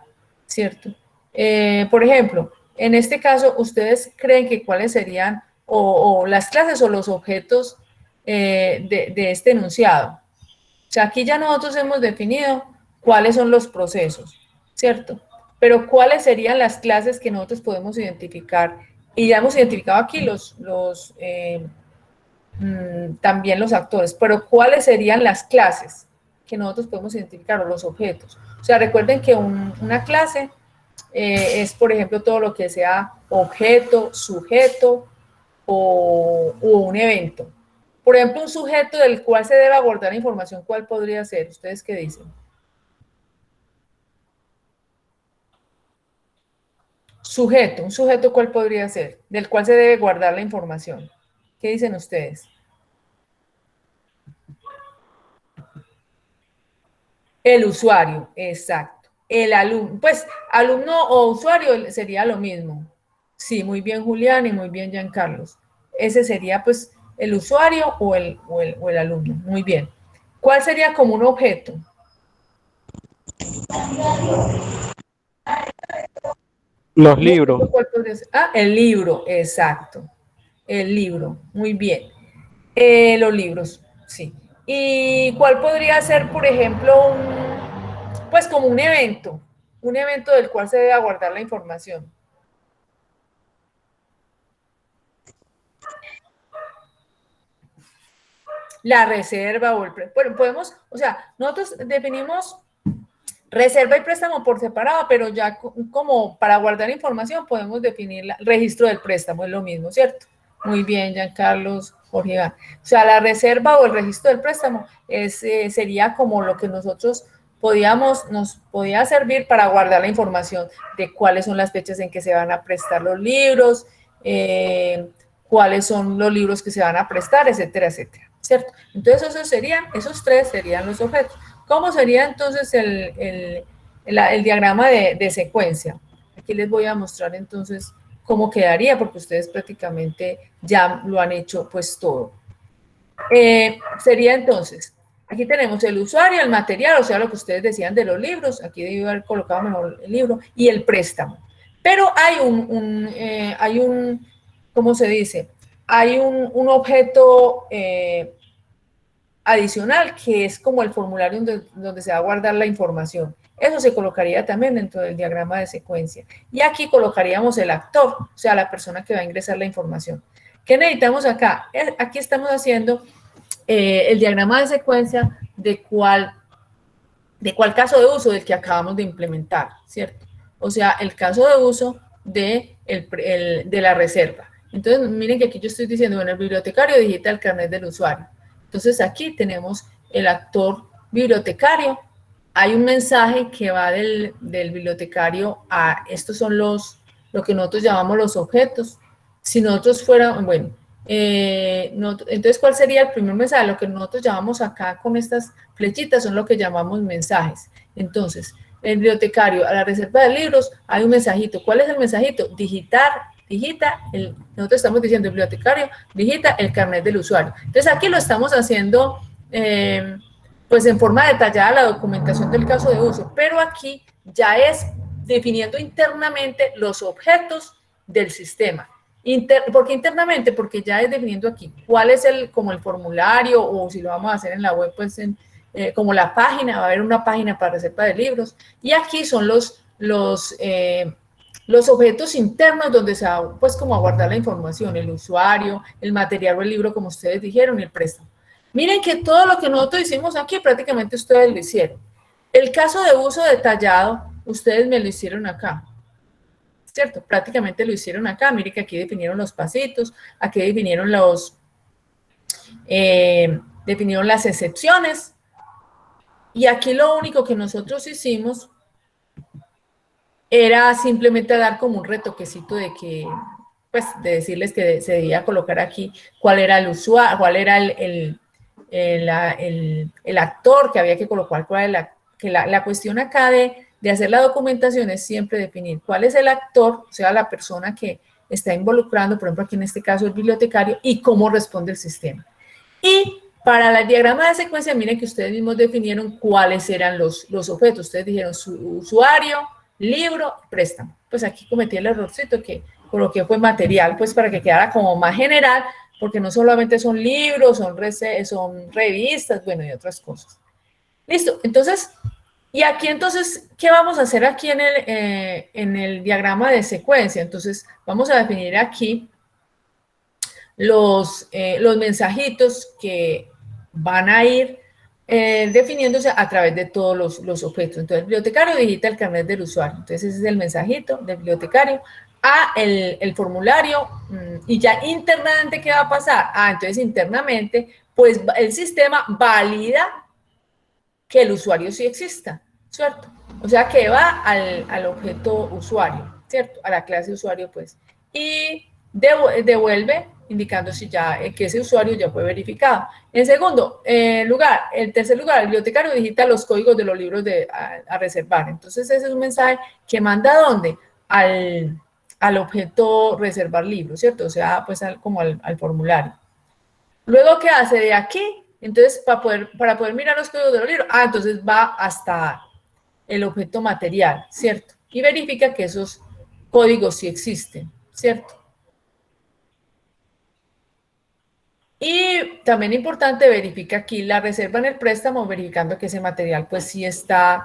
¿cierto? Por ejemplo, en este caso, ¿ustedes creen que cuáles serían o las clases o los objetos de este enunciado? O sea, aquí ya nosotros hemos definido cuáles son los procesos, ¿cierto? Pero cuáles serían las clases que nosotros podemos identificar. Y ya hemos identificado aquí también los actores, pero cuáles serían las clases que nosotros podemos identificar o los objetos. O sea, recuerden que una clase es, por ejemplo, todo lo que sea objeto, sujeto o un evento. Por ejemplo, un sujeto del cual se debe abordar información, ¿cuál podría ser? ¿Ustedes qué dicen? Sujeto, un sujeto ¿cuál podría ser? Del cual se debe guardar la información. ¿Qué dicen ustedes? El usuario, exacto. El alumno, pues alumno o usuario sería lo mismo. Sí, muy bien Julián y muy bien Giancarlos. Ese sería pues el usuario o el alumno. Muy bien. ¿Cuál sería como un objeto? Los libros. ¿Cuál podría ser? Ah, el libro, exacto. El libro, muy bien. Los libros, sí. ¿Y cuál podría ser, por ejemplo, pues como un evento del cual se debe guardar la información? La reserva o bueno, podemos, o sea, nosotros definimos reserva y préstamo por separado, pero ya como para guardar información podemos definir el registro del préstamo, es lo mismo, ¿cierto? Muy bien, Giancarlos Jorge Iván. O sea, la reserva o el registro del préstamo sería como lo que nosotros nos podía servir para guardar la información de cuáles son las fechas en que se van a prestar los libros, cuáles son los libros que se van a prestar, etcétera, etcétera, ¿cierto? Entonces esos tres serían los objetos. ¿Cómo sería entonces el diagrama de secuencia? Aquí les voy a mostrar entonces cómo quedaría, porque ustedes prácticamente ya lo han hecho pues todo. Sería entonces, aquí tenemos el usuario, el material, o sea, lo que ustedes decían de los libros, aquí debí haber colocado mejor el libro, y el préstamo. Pero hay ¿cómo se dice? Hay un objeto adicional que es como el formulario donde se va a guardar la información. Eso se colocaría también dentro del diagrama de secuencia. Y aquí colocaríamos el actor, o sea, la persona que va a ingresar la información. ¿Qué necesitamos acá? Aquí estamos haciendo el diagrama de secuencia de cuál caso de uso del que acabamos de implementar, ¿cierto? O sea, el caso de uso de la reserva. Entonces, miren que aquí yo estoy diciendo, bueno, el bibliotecario digita el carnet del usuario. Entonces, aquí tenemos el actor bibliotecario. Hay un mensaje que va del bibliotecario a, estos son lo que nosotros llamamos los objetos. Si nosotros fuéramos, bueno, entonces, ¿cuál sería el primer mensaje? Lo que nosotros llamamos acá con estas flechitas son lo que llamamos mensajes. Entonces, el bibliotecario a la reserva de libros hay un mensajito. ¿Cuál es el mensajito? Nosotros estamos diciendo el bibliotecario digita el carnet del usuario. Entonces, aquí lo estamos haciendo pues en forma detallada la documentación del caso de uso, pero aquí ya es definiendo internamente los objetos del sistema. ¿Por qué internamente? Porque ya es definiendo aquí cuál es como el formulario, o si lo vamos a hacer en la web, pues como la página, va a haber una página para reserva de libros, y aquí son los objetos internos donde se va pues como a guardar la información, el usuario, el material o el libro, como ustedes dijeron, y el préstamo. Miren que todo lo que nosotros hicimos aquí prácticamente ustedes lo hicieron. El caso de uso detallado, ustedes me lo hicieron acá, ¿cierto? Prácticamente lo hicieron acá. Miren que aquí definieron los pasitos, aquí definieron definieron las excepciones, y aquí lo único que nosotros hicimos era simplemente dar como un retoquecito de que, pues, de decirles que se debía colocar aquí cuál era el usuario, cuál era el actor que había que colocar, la cuestión acá de hacer la documentación es siempre definir cuál es el actor, o sea, la persona que está involucrando, por ejemplo, aquí en este caso el bibliotecario, y cómo responde el sistema. Y para el diagrama de secuencia, miren que ustedes mismos definieron cuáles eran los objetos. Ustedes dijeron su usuario, libro, préstamo. Pues aquí cometí el errorcito que coloqué fue material, pues para que quedara como más general, porque no solamente son libros, son revistas, bueno, y otras cosas. Listo, entonces, y aquí entonces, ¿qué vamos a hacer aquí en el diagrama de secuencia? Entonces, vamos a definir aquí los mensajitos que van a ir definiéndose a través de todos los objetos. Entonces, el bibliotecario digita el carnet del usuario. Entonces, ese es el mensajito del bibliotecario a el formulario. Y ya internamente, ¿qué va a pasar? Entonces, internamente, pues el sistema valida que el usuario sí exista, ¿cierto? O sea, que va al objeto usuario, ¿cierto? A la clase usuario, pues. Y devuelve indicando si ya que ese usuario ya fue verificado. En segundo lugar, el tercer lugar, el bibliotecario digita los códigos de los libros a reservar. Entonces, ese es un mensaje que manda ¿a dónde? Al objeto reservar libros, ¿cierto? O sea, pues como al formulario. Luego, ¿qué hace? De aquí, entonces, para poder mirar los códigos de los libros, entonces va hasta el objeto material, ¿cierto? Y verifica que esos códigos sí existen, ¿cierto? Y también importante, verifica aquí la reserva en el préstamo, verificando que ese material pues sí está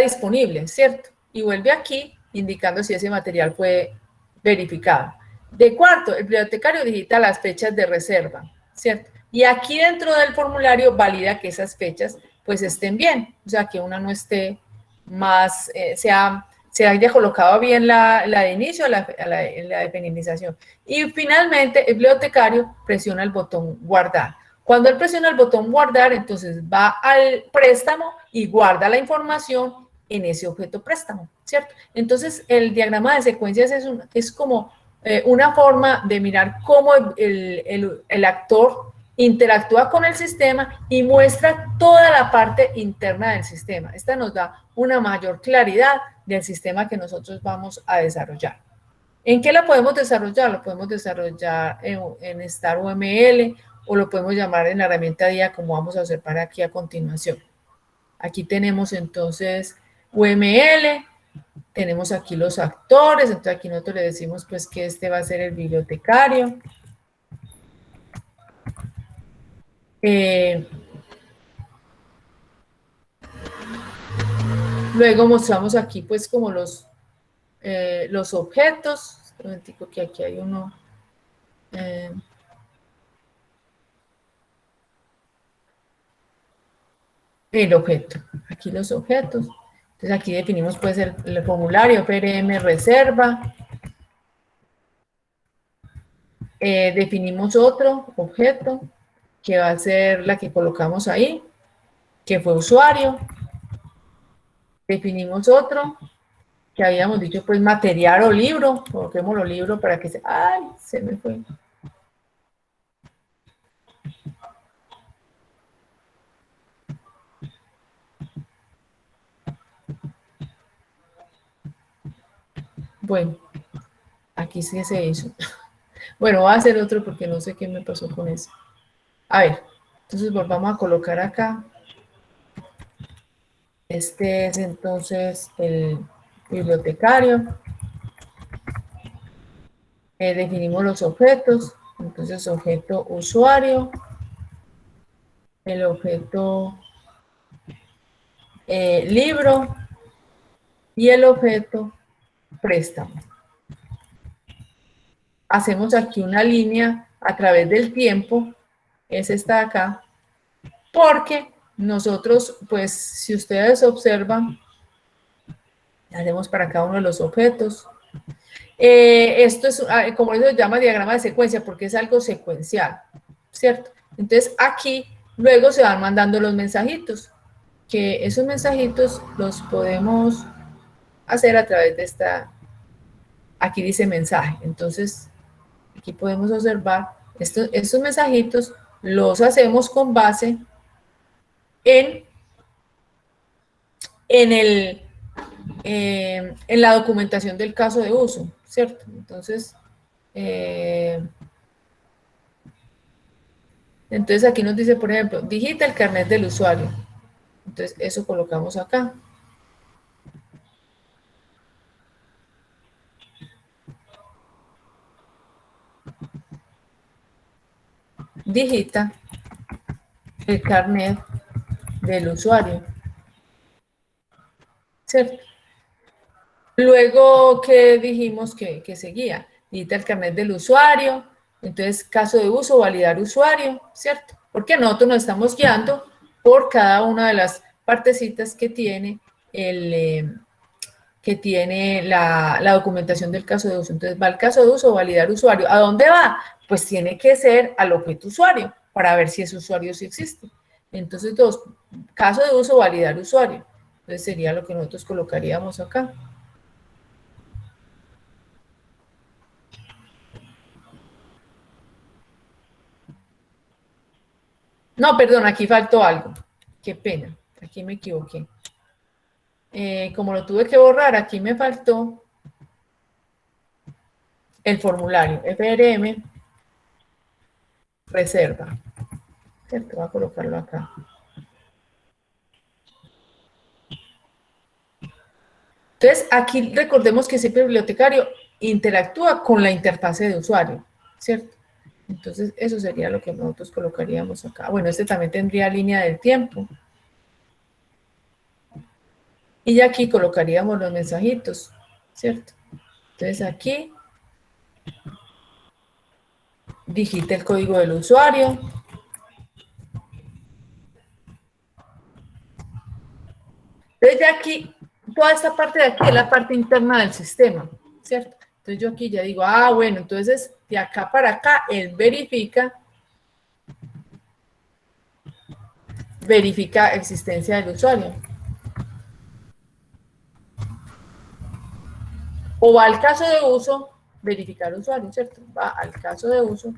disponible, ¿cierto? Y vuelve aquí, indicando si ese material fue verificado. De cuarto, el bibliotecario digita las fechas de reserva, ¿cierto? Y aquí dentro del formulario valida que esas fechas pues estén bien, o sea, que una no esté más, se haya colocado bien la de inicio, la de finalización. Y finalmente el bibliotecario presiona el botón guardar. Cuando él presiona el botón guardar, entonces va al préstamo y guarda la información en ese objeto préstamo, ¿cierto? Entonces el diagrama de secuencias es como una forma de mirar cómo el actor interactúa con el sistema y muestra toda la parte interna del sistema. Esta nos da una mayor claridad del sistema que nosotros vamos a desarrollar. ¿En qué la podemos desarrollar? Lo podemos desarrollar en StarUML o lo podemos llamar en la herramienta DIA como vamos a observar aquí a continuación. Aquí tenemos entonces UML, tenemos aquí los actores, entonces aquí nosotros le decimos pues que este va a ser el bibliotecario. Luego mostramos aquí pues como los objetos. Un momentico que aquí hay uno. El objeto. Aquí los objetos. Entonces aquí definimos pues el formulario PRM reserva. Definimos otro objeto que va a ser la que colocamos ahí, que fue usuario. Definimos otro que habíamos dicho pues material o libro, coloquemos los libros para que ¡ay! Se me fue. Bueno, aquí sí se hizo. Bueno, voy a hacer otro porque no sé qué me pasó con eso. A ver, entonces volvamos a colocar acá. Este es entonces el bibliotecario. Definimos los objetos. Entonces, objeto usuario. El objeto libro. Y el objeto préstamo. Hacemos aquí una línea a través del tiempo. Es esta de acá. Porque nosotros, pues, si ustedes observan, hacemos para cada uno de los objetos. Esto es, como eso se llama diagrama de secuencia, porque es algo secuencial, ¿cierto? Entonces, aquí luego se van mandando los mensajitos, que esos mensajitos los podemos hacer a través de esta, aquí dice mensaje. Entonces, aquí podemos observar, estos mensajitos los hacemos con base en la documentación del caso de uso, ¿cierto? Entonces, aquí nos dice, por ejemplo, digita el carnet del usuario. Entonces, eso colocamos acá. Digita el carnet del usuario, ¿cierto? Luego, ¿qué dijimos que seguía? Digita el carnet del usuario, entonces caso de uso, validar usuario, ¿cierto? Porque nosotros nos estamos guiando por cada una de las partecitas que tiene la documentación del caso de uso. Entonces va el caso de uso, validar usuario. ¿A dónde va? Pues tiene que ser al objeto usuario, para ver si ese usuario sí existe. Entonces, caso de uso, validar usuario. Entonces sería lo que nosotros colocaríamos acá. No, perdón, aquí faltó algo. Qué pena, aquí me equivoqué. Como lo tuve que borrar, aquí me faltó el formulario FRM reserva. ¿Cierto? Voy a colocarlo acá. Entonces, aquí recordemos que siempre el bibliotecario interactúa con la interfase de usuario, ¿cierto? Entonces, eso sería lo que nosotros colocaríamos acá. Bueno, este también tendría línea del tiempo. Y ya aquí colocaríamos los mensajitos, ¿cierto? Entonces, aquí digita el código del usuario. Entonces, ya aquí toda esta parte de aquí es la parte interna del sistema, ¿cierto? Entonces yo aquí ya digo, ah, bueno, entonces de acá para acá, él verifica existencia del usuario. O va al caso de uso, verificar usuario, ¿cierto? Va al caso de uso,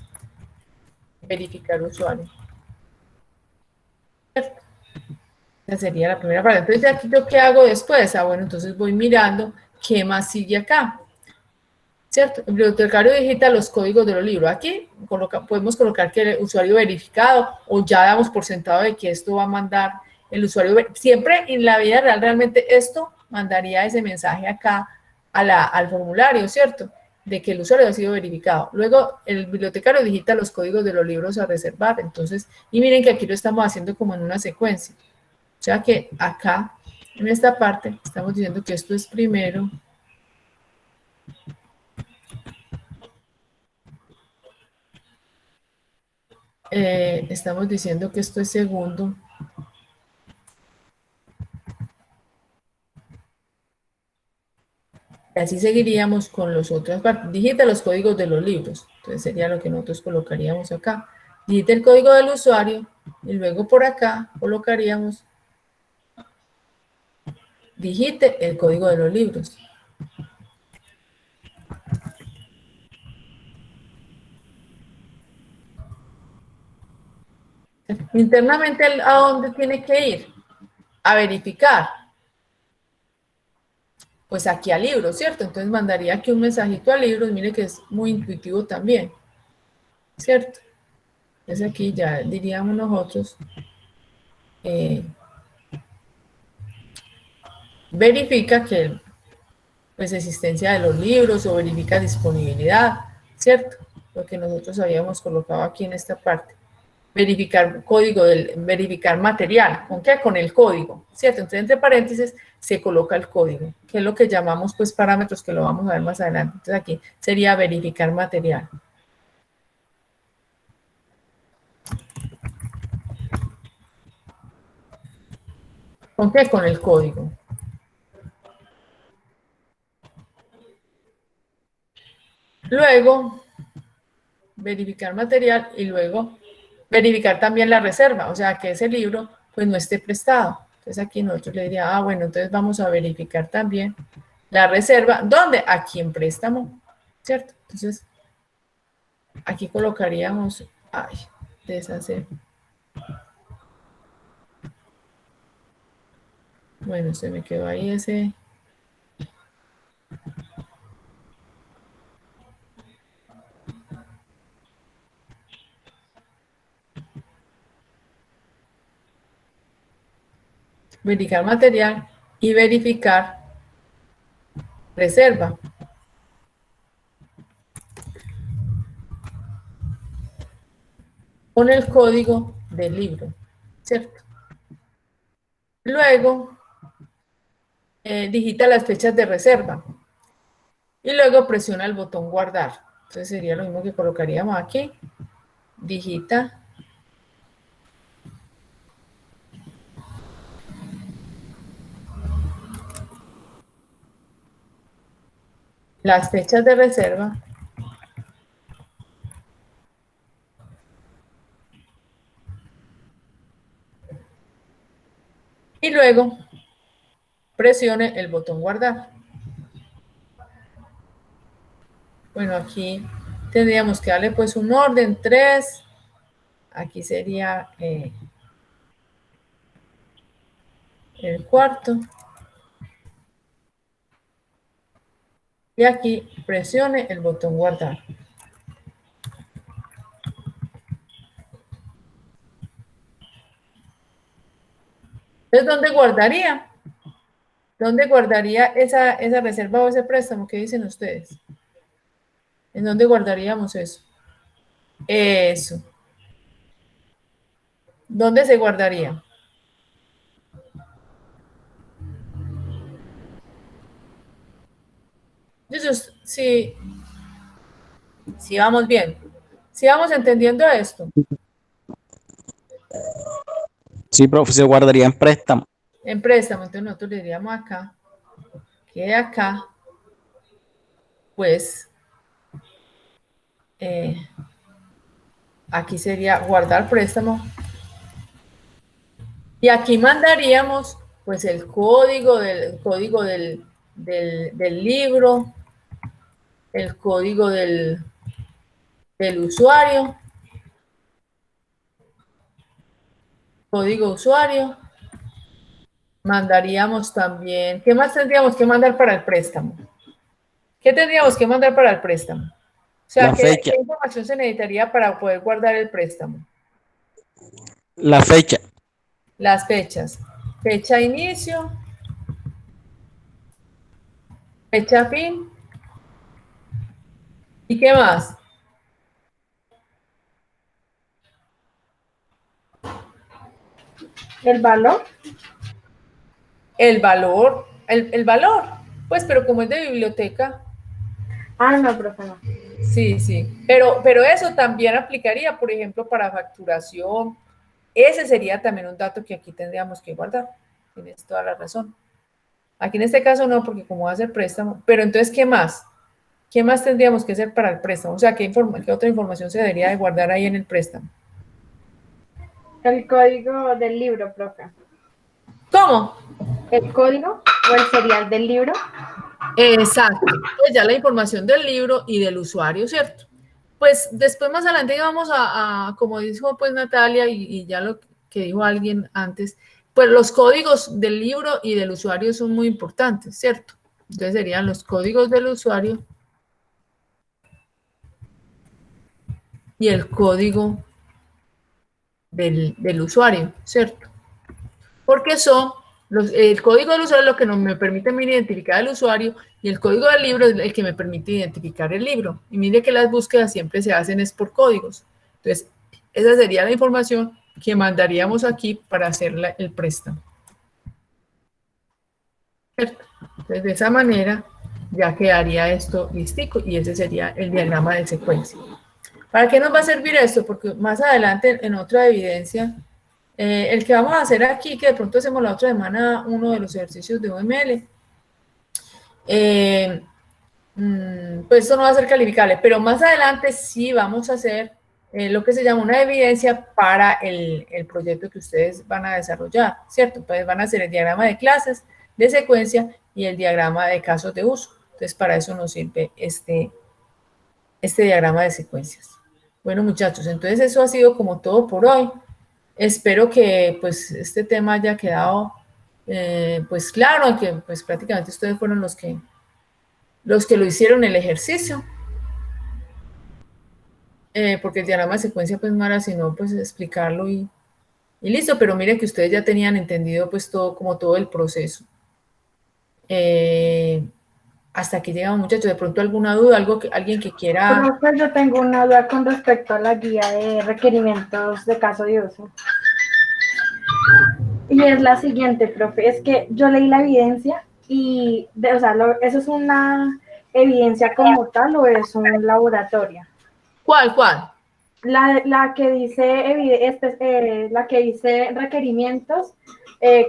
verificar usuario. ¿Cierto? Esa sería la primera parte. Entonces, aquí yo qué hago después. Ah, bueno, entonces voy mirando qué más sigue acá. ¿Cierto? El bibliotecario digita los códigos de los libros. Aquí podemos colocar que el usuario verificado o ya damos por sentado de que esto va a mandar el usuario. Siempre en la vida real realmente esto mandaría ese mensaje acá al formulario, ¿cierto? De que el usuario ha sido verificado. Luego el bibliotecario digita los códigos de los libros a reservar. Entonces, y miren que aquí lo estamos haciendo como en una secuencia. O sea que acá, en esta parte, estamos diciendo que esto es primero. Estamos diciendo que esto es segundo. Y así seguiríamos con los otros partes. Digita los códigos de los libros. Entonces sería lo que nosotros colocaríamos acá. Digita el código del usuario y luego por acá colocaríamos digite el código de los libros. Internamente, ¿a dónde tiene que ir? A verificar. Pues aquí a libros, ¿cierto? Entonces mandaría aquí un mensajito a libros. Mire que es muy intuitivo también, ¿cierto? Entonces aquí ya diríamos nosotros verifica que pues existencia de los libros o verifica disponibilidad, ¿cierto? Lo que nosotros habíamos colocado aquí en esta parte. Verificar código, verificar material. ¿Con qué? Con el código, ¿cierto? Entonces, entre paréntesis, se coloca el código, que es lo que llamamos, pues, parámetros, que lo vamos a ver más adelante. Entonces, aquí sería verificar material. ¿Con qué? Con el código. Luego, verificar material y luego verificar también la reserva, o sea, que ese libro pues no esté prestado. Entonces aquí nosotros le diríamos, ah, bueno, entonces vamos a verificar también la reserva. ¿Dónde? Aquí en préstamo, ¿cierto? Entonces, aquí colocaríamos, ay, deshacer. Bueno, se me quedó ahí ese. Verificar material y verificar reserva. Con el código del libro, ¿cierto? Luego, digita las fechas de reserva y luego presiona el botón guardar. Entonces sería lo mismo que colocaríamos aquí. Digita las fechas de reserva y luego presione el botón guardar. Bueno, aquí tendríamos que darle pues un orden 3. Aquí sería el cuarto. Y aquí presione el botón guardar. Entonces, ¿dónde guardaría? ¿Dónde guardaría esa reserva o ese préstamo? ¿Qué dicen ustedes? ¿En dónde guardaríamos eso? Eso. ¿Dónde se guardaría? Sí, sí vamos bien. Sí vamos entendiendo esto. Sí, profe, se guardaría en préstamo. En préstamo, entonces nosotros le diríamos acá que acá, pues, aquí sería guardar préstamo. Y aquí mandaríamos, pues, el código del libro, el código del usuario, código usuario. Mandaríamos también, ¿qué más tendríamos que mandar para el préstamo? ¿Qué tendríamos que mandar para el préstamo? O sea, La fecha, ¿qué información se necesitaría para poder guardar el préstamo? la fecha, Las fechas. Fecha inicio, fecha fin. ¿Y qué más? ¿El valor? El valor. El valor. Pues, pero como es de biblioteca, Ah, no, profe, no. sí, sí. Pero eso también aplicaría, por ejemplo, para facturación. Ese sería también un dato que aquí tendríamos que guardar. Tienes toda la razón. Aquí en este caso no, porque como va a ser préstamo. Pero entonces, ¿qué más? ¿Qué más tendríamos que hacer para el préstamo? O sea, ¿qué otra información se debería de guardar ahí en el préstamo? El código del libro, profe. ¿Cómo? ¿El código o el serial del libro? Exacto. Pues ya la información del libro y del usuario, ¿cierto? Pues después más adelante vamos como dijo pues Natalia y ya lo que dijo alguien antes, pues los códigos del libro y del usuario son muy importantes, ¿cierto? Entonces serían los códigos del usuario y el código del usuario, ¿cierto? Porque son el código del usuario es lo que me permite identificar al usuario y el código del libro es el que me permite identificar el libro. Y mire que las búsquedas siempre se hacen es por códigos. Entonces, esa sería la información que mandaríamos aquí para hacer el préstamo. ¿Cierto? Entonces, de esa manera ya quedaría esto listico y ese sería el diagrama de secuencia. ¿Para qué nos va a servir esto? Porque más adelante en otra evidencia, el que vamos a hacer aquí, que de pronto hacemos la otra semana, uno de los ejercicios de UML, pues esto no va a ser calificable, pero más adelante sí vamos a hacer lo que se llama una evidencia para el proyecto que ustedes van a desarrollar, ¿cierto? Pues van a hacer el diagrama de clases, de secuencia y el diagrama de casos de uso. Entonces, para eso nos sirve este diagrama de secuencias. Bueno, muchachos, entonces eso ha sido como todo por hoy. Espero que pues este tema haya quedado pues claro, que pues prácticamente ustedes fueron los que lo hicieron el ejercicio, porque el diagrama de secuencia pues no era sino pues explicarlo y listo, pero mire que ustedes ya tenían entendido pues todo, como todo el proceso. Hasta aquí llegamos, muchachos. De pronto alguna duda, alguien que quiera. Profe, yo tengo una duda con respecto a la guía de requerimientos de caso de uso. Y es la siguiente, profe, es que yo leí la evidencia y, o sea, ¿eso es una evidencia como tal o es un laboratorio? ¿Cuál? La que dice, la que dice requerimientos,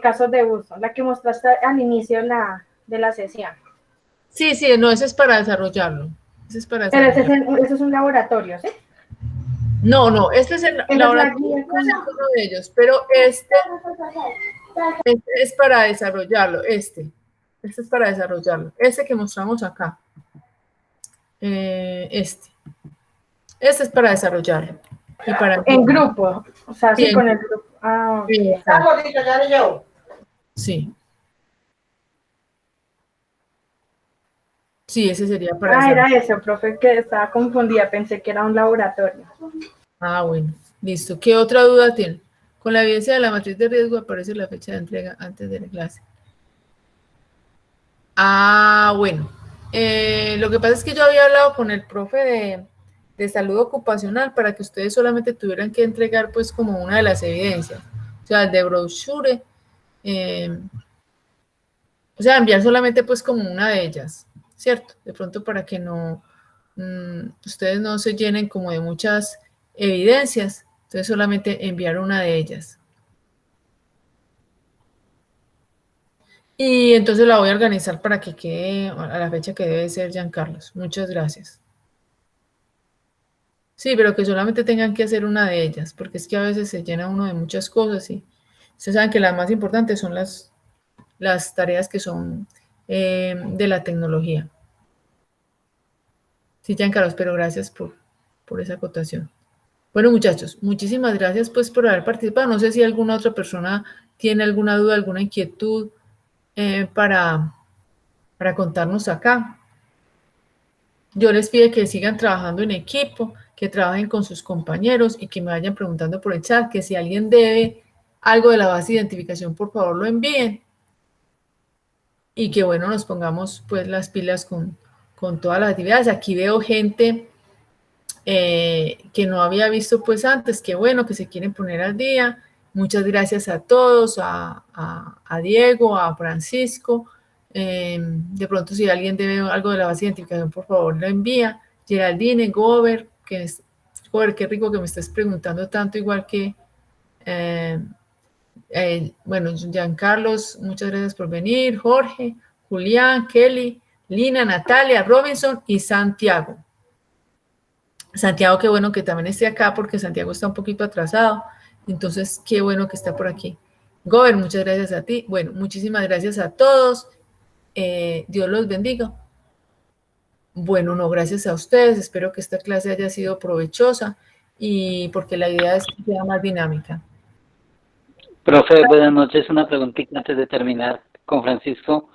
casos de uso, la que mostraste al inicio de la sesión. Sí, no, ese es para desarrollarlo. Ese es para Pero desarrollarlo. eso es un laboratorio, ¿sí? No, este es el Esa es la laboratorio, guía es uno de ellos, pero este es para desarrollarlo, este es para desarrollarlo, este que mostramos acá, este es para desarrollarlo. Y para en grupo, o sea, sí, bien, con el grupo. Ah, sí, okay. sí, sí, ese sería para Era desarrollar. eso, profe, que estaba confundida, pensé que era un laboratorio. Ah, bueno, listo. ¿Qué otra duda tiene? Con la evidencia de la matriz de riesgo aparece la fecha de entrega antes de la clase. Ah, bueno. Lo que pasa es que yo había hablado con el profe de salud ocupacional para que ustedes solamente tuvieran que entregar pues como una de las evidencias. O sea, el de brochure. O sea, enviar solamente pues como una de ellas, ¿cierto? De pronto para que no, ustedes no se llenen como de muchas evidencias. Entonces solamente enviar una de ellas. Y entonces la voy a organizar para que quede a la fecha que debe ser, Giancarlos. Muchas gracias. Sí, pero que solamente tengan que hacer una de ellas, porque es que a veces se llena uno de muchas cosas y ustedes saben que las más importantes son las tareas que son de la tecnología. Sí, Giancarlos, pero gracias por esa acotación. Bueno, muchachos, muchísimas gracias pues por haber participado. No sé si alguna otra persona tiene alguna duda, alguna inquietud para contarnos acá. Yo les pido que sigan trabajando en equipo, que trabajen con sus compañeros y que me vayan preguntando por el chat, que si alguien debe algo de la base de identificación, por favor lo envíen. Y que bueno, nos pongamos pues las pilas con todas las actividades. Aquí veo gente que no había visto pues antes, que bueno, que se quieren poner al día. Muchas gracias a todos, a Diego, a Francisco. De pronto si alguien debe algo de la base de identificación, por favor lo envía. Geraldine, Gober, Gober, qué rico que me estés preguntando tanto, igual que, bueno, Giancarlos, muchas gracias por venir. Jorge, Julián, Kelly, Lina, Natalia, Robinson y Santiago. Santiago, qué bueno que también esté acá porque Santiago está un poquito atrasado. Entonces, qué bueno que está por aquí. Gober, muchas gracias a ti. Bueno, muchísimas gracias a todos. Dios los bendiga. Bueno, no, gracias a ustedes. Espero que esta clase haya sido provechosa y porque la idea es que sea más dinámica. Profe, buenas noches. Una preguntita antes de terminar con Francisco.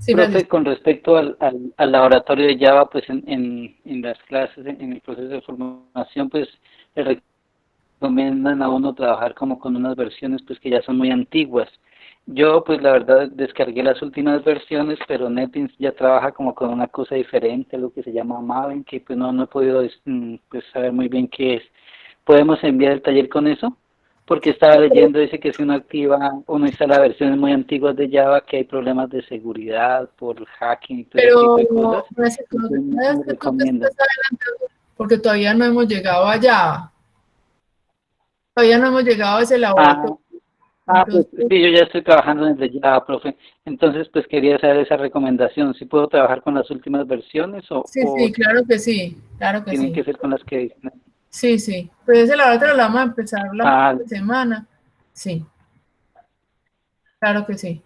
Sí, Profe, Francisco. con respecto al laboratorio de Java, pues en las clases, en el proceso de formación, pues le recomiendan a uno trabajar como con unas versiones pues que ya son muy antiguas. Yo pues la verdad descargué las últimas versiones, pero NetBeans ya trabaja como con una cosa diferente, lo que se llama Maven, que pues no he podido pues saber muy bien qué es. ¿Podemos enviar el taller con eso? Porque estaba leyendo, dice que si uno instala versiones muy antiguas de Java, que hay problemas de seguridad por hacking y todo ese tipo Pero de cosas. Francisco, no Entonces, creas me que tú te recomienda. estás adelantando porque todavía no hemos llegado allá. Todavía no hemos llegado a ese Ah, laboratorio. pues Entonces, sí, yo ya estoy trabajando desde Java, profe. Entonces, pues quería saber esa recomendación. ¿Si puedo trabajar con las últimas versiones sí, o claro que sí, claro que tienen sí. que ser con las que dicen? Sí, sí. Pues ese laboratorio lo vamos a empezar la Ah, próxima semana. Sí, claro que sí.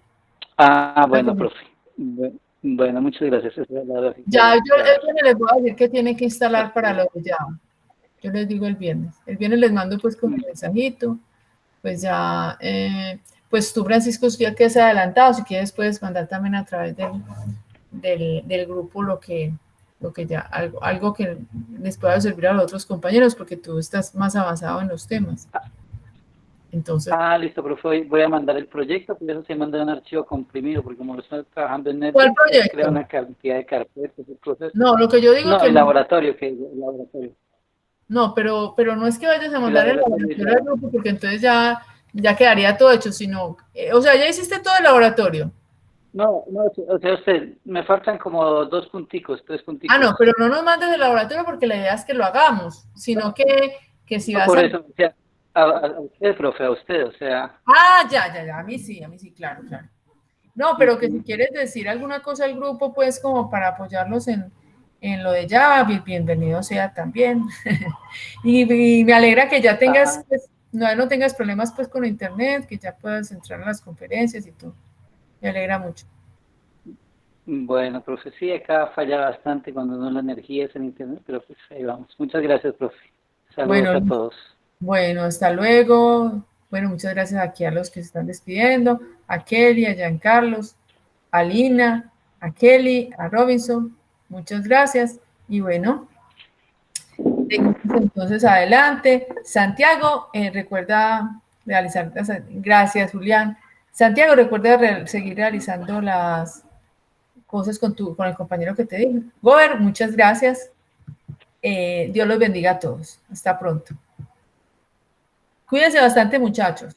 Claro bueno, que sí. profe. Bueno, muchas gracias. Esa es la que Ya, quería yo el aclarar. viernes les voy a decir que tienen que instalar Hasta para lo luego. de Java. Yo les digo el viernes. El viernes les mando pues con un mensajito. Pues ya, pues tú, Francisco, ya que has adelantado, si quieres puedes mandar también a través del grupo lo que ya, algo que les pueda servir a los otros compañeros, porque tú estás más avanzado en los temas. Entonces, Listo, profe. Voy a mandar el proyecto, por eso se manda un archivo comprimido, porque como lo estoy trabajando en ¿cuál NetBeans, pues crea proyecto? una cantidad de carpetas y cosas. No, lo que yo digo No, que el no, laboratorio, el laboratorio. no, pero no es que vayas a El mandar el laboratorio laboratorio al ya. grupo, porque entonces ya quedaría todo hecho, sino, o sea, ya hiciste todo el laboratorio. No, o sea, me faltan como dos punticos, tres Ah, punticos. no, pero no nos mandes el laboratorio porque la idea es que lo hagamos, sino que si No, vas por a... eso, o sea, a usted, profe, a usted, o sea. Ah, ya, a mí sí, claro, claro. No, pero que si Ujú. quieres decir alguna cosa al grupo, pues como para apoyarlos en lo de Java, bienvenido sea también. Y me alegra que ya tengas, Ah, pues, no tengas problemas pues con internet, que ya puedas entrar a las conferencias y todo. Me alegra mucho. bueno, profe, sí, acá falla bastante cuando no la energía es en internet, pero pues ahí vamos. Muchas gracias, profe. Saludos Bueno, a todos. bueno, hasta luego. Bueno, muchas gracias aquí a los que se están despidiendo, a Kelly, a Giancarlos, a Lina, a Kelly, a Robinson. Muchas gracias. Y bueno, seguimos entonces adelante. Santiago, recuerda realizar, gracias Julián. Santiago, recuerda seguir realizando las cosas con el compañero que te dije. Gober, muchas gracias. Dios los bendiga a todos. Hasta pronto. Cuídense bastante, muchachos.